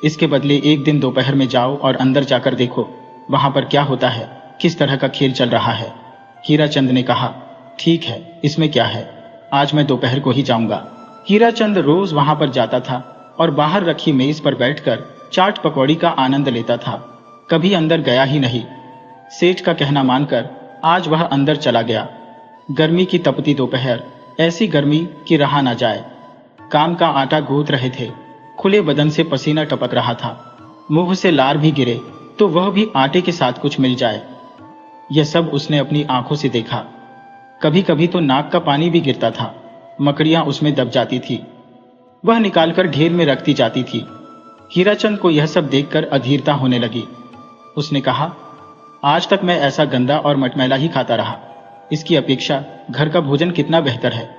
इसके बदले एक दिन दोपहर में जाओ और अंदर जाकर देखो वहां पर क्या होता है, किस तरह का खेल चल रहा है। हीराचंद ने कहा, ठीक है, इसमें क्या है, आज मैं दोपहर को ही जाऊंगा। हीराचंद रोज वहां पर जाता था और बाहर रखी मेज पर बैठकर चाट पकौड़ी का आनंद लेता था। कभी अंदर गया ही नहीं। सेठ का कहना मानकर आज वह अंदर चला गया। गर्मी की तपती दोपहर, ऐसी गर्मी कि रहा ना जाए। काम का आटा गूंथ रहे थे, खुले बदन से पसीना टपक रहा था, मुंह से लार भी गिरे तो वह भी आटे के साथ कुछ मिल जाए। यह सब उसने अपनी आंखों से देखा। कभी कभी तो नाक का पानी भी गिरता था, मकड़ियां उसमें दब जाती थी, वह निकालकर ढेर में रखती जाती थी। हीराचंद को यह सब देखकर अधीरता होने लगी। उसने कहा, आज तक मैं ऐसा गंदा और मटमैला ही खाता रहा, इसकी अपेक्षा घर का भोजन कितना बेहतर है।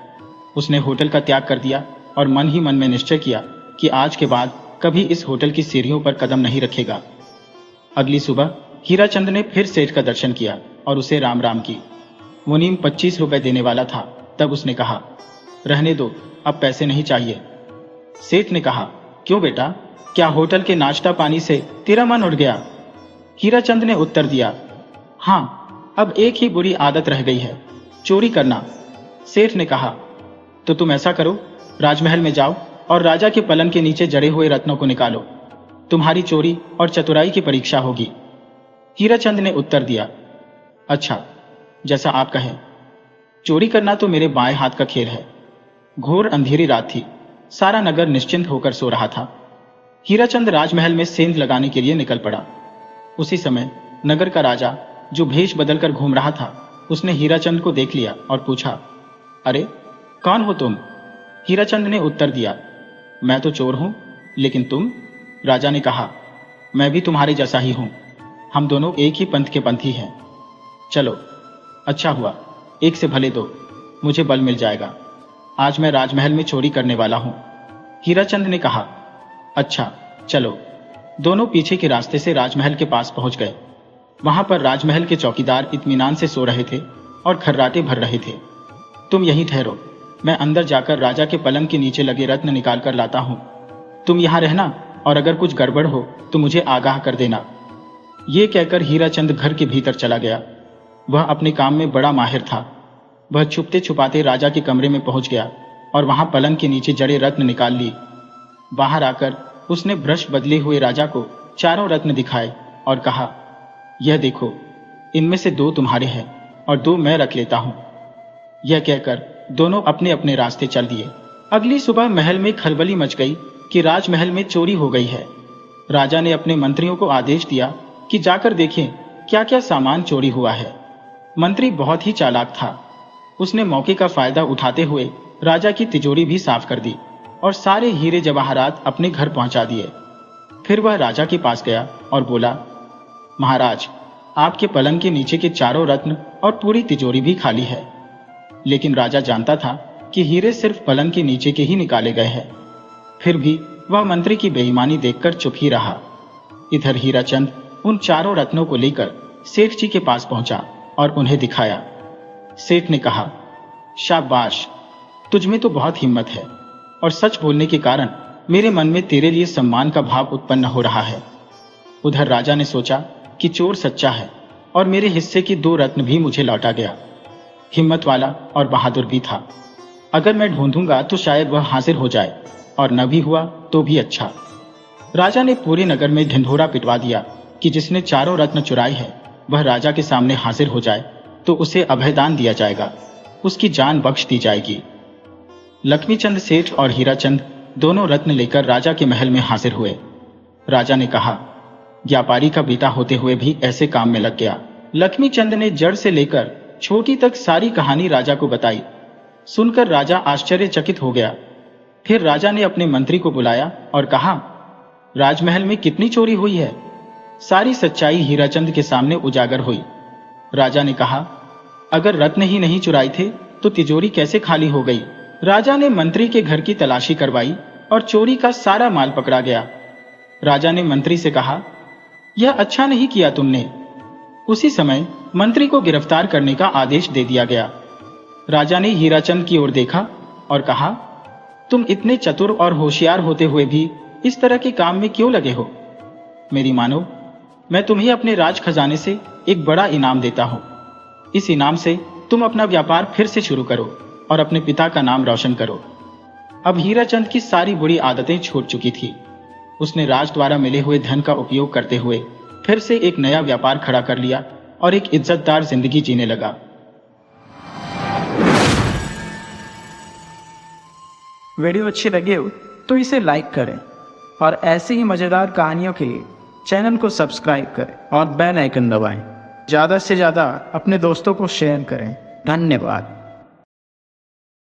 उसने होटल का त्याग कर दिया और मन ही मन में निश्चय किया कि आज के बाद कभी इस होटल की सीढ़ियों पर कदम नहीं रखेगा। अगली सुबह हीराचंद ने फिर सेठ का दर्शन किया और उसे राम राम की। मुनीम 25 रुपए देने वाला था। तब उसने कहा, रहने दो, अब पैसे नहीं चाहिए। सेठ ने कहा, क्यों बेटा, क्या होटल के नाश्ता पानी से तेरा मन उठ गया? हीराचंद ने उत्तर दिया, हाँ, अब एक ही बुरी आदत रह गई है, चोरी करना। सेठ ने कहा, तो तुम ऐसा करो, राजमहल में जाओ और राजा के पलंग के नीचे जड़े हुए रत्नों को निकालो, तुम्हारी चोरी और चतुराई की परीक्षा होगी। हीराचंद ने उत्तर दिया, अच्छा, जैसा आप कहें। चोरी करना तो मेरे बाएं हाथ का खेल है। घोर अंधेरी रात थी, सारा नगर निश्चिंत होकर सो रहा था। हीराचंद राजमहल में सेंध लगाने के लिए निकल पड़ा। उसी समय नगर का राजा, जो भेष बदलकर घूम रहा था, उसने हीराचंद को देख लिया और पूछा, अरे कौन हो तुम? हीराचंद ने उत्तर दिया, मैं तो चोर हूं, लेकिन तुम? राजा ने कहा, मैं भी तुम्हारे जैसा ही हूं, हम दोनों एक ही पंथ के पंथी हैं। चलो, अच्छा हुआ, एक से भले दो, मुझे बल मिल जाएगा। आज मैं राजमहल में चोरी करने वाला हूं। हीराचंद ने कहा, अच्छा, चलो। दोनों पीछे के रास्ते से राजमहल के पास पहुंच गए। वहां पर राजमहल के चौकीदार इत्मीनान से सो रहे थे और खर्राटे भर रहे थे। तुम यहीं ठहरो, मैं अंदर जाकर राजा के पलंग के नीचे लगे रत्न निकाल कर लाता हूं। तुम यहां रहना और अगर कुछ गड़बड़ हो तो मुझे आगाह कर देना। ये कहकर हीराचंद घर के भीतर चला गया। वह अपने काम में बड़ा माहिर था। वह छुपते छुपाते राजा के कमरे में पहुंच गया और वहां पलंग के नीचे जड़े रत्न निकाल ली। बाहर आकर उसने ब्रश बदले हुए राजा को चारों रत्न दिखाए और कहा, यह देखो, इनमें से 2 तुम्हारे हैं और 2 मैं रख लेता हूं। यह कहकर दोनों अपने अपने रास्ते चल दिए। अगली सुबह महल में खलबली मच गई कि राजमहल में चोरी हो गई है। राजा ने अपने मंत्रियों को आदेश दिया कि जाकर देखें क्या क्या सामान चोरी हुआ है। मंत्री बहुत ही चालाक था। उसने मौके का फायदा उठाते हुए राजा की तिजोरी भी साफ कर दी और सारे हीरे जवाहरात अपने घर पहुंचा दिए। फिर वह राजा के पास गया और बोला, महाराज, आपके पलंग के नीचे के चारों रत्न और पूरी तिजोरी भी खाली है। लेकिन राजा जानता था कि हीरे सिर्फ पलंग के नीचे के ही निकाले गए हैं। फिर भी वह मंत्री की बेईमानी देखकर चुप ही रहा। इधर हीराचंद उन चारों रत्नों को लेकर सेठ जी के पास पहुंचा और उन्हें दिखाया। सेठ ने कहा, शाबाश, तुझमें तो बहुत हिम्मत है और सच बोलने के कारण मेरे मन में तेरे लिए सम्मान का भाव उत्पन्न हो रहा है। उधर राजा ने सोचा कि चोर सच्चा है और मेरे हिस्से की 2 रत्न भी मुझे लौटा गया। हिम्मत वाला और बहादुर भी था। अगर मैं ढूंढूंगा तो शायद वह हाजिर हो जाए और न भी हुआ तो भी अच्छा। राजा ने पूरे नगर में ढिंढोरा पिटवा दिया कि जिसने चारों रत्न चुराए हैं वह राजा के सामने हाजिर हो जाए तो उसे अभयदान दिया जाएगा, उसकी जान बख्श दी जाएगी। लक्ष्मीचंद सेठ और हीराचंद दोनों रत्न लेकर राजा के महल में हाजिर हुए। राजा ने कहा, व्यापारी का बेटा होते हुए भी ऐसे काम में लग गया। लक्ष्मीचंद ने जड़ से लेकर छोटी तक सारी कहानी राजा को बताई। सुनकर राजा आश्चर्यचकित हो गया। फिर राजा ने अपने मंत्री को बुलाया और कहा, राजमहल में कितनी चोरी हुई है? सारी सच्चाई हीराचंद के सामने उजागर हुई। राजा ने कहा, अगर रत्न ही नहीं चुराए थे तो तिजोरी कैसे खाली हो गई? राजा ने मंत्री के घर की तलाशी करवाई और चोरी का सारा माल पकड़ा गया। राजा ने मंत्री से कहा, यह अच्छा नहीं किया तुमने। उसी समय मंत्री को गिरफ्तार करने का आदेश दे दिया गया। राजा ने हीराचंद की ओर देखा और कहा, तुम इतने चतुर और होशियार होते हुए भी इस तरह के काम में क्यों लगे हो? मेरी मानो, मैं तुम्हें अपने राज खजाने से एक बड़ा इनाम देता हूं। इस इनाम से तुम अपना व्यापार फिर से शुरू करो और अपने पिता का नाम रोशन करो। अब हीराचंद की सारी बुरी आदतें छूट चुकी थी। उसने राज द्वारा मिले हुए धन का उपयोग करते हुए फिर से एक नया व्यापार खड़ा कर लिया और एक इज्जतदार जिंदगी जीने लगा। वीडियो अच्छी लगे हो तो इसे लाइक करें और ऐसी ही मज़ेदार कहानियों के लिए चैनल को सब्सक्राइब करें और बेल आइकन दबाएं। ज़्यादा से ज़्यादा अपने दोस्तों को शेयर करें। धन्यवाद।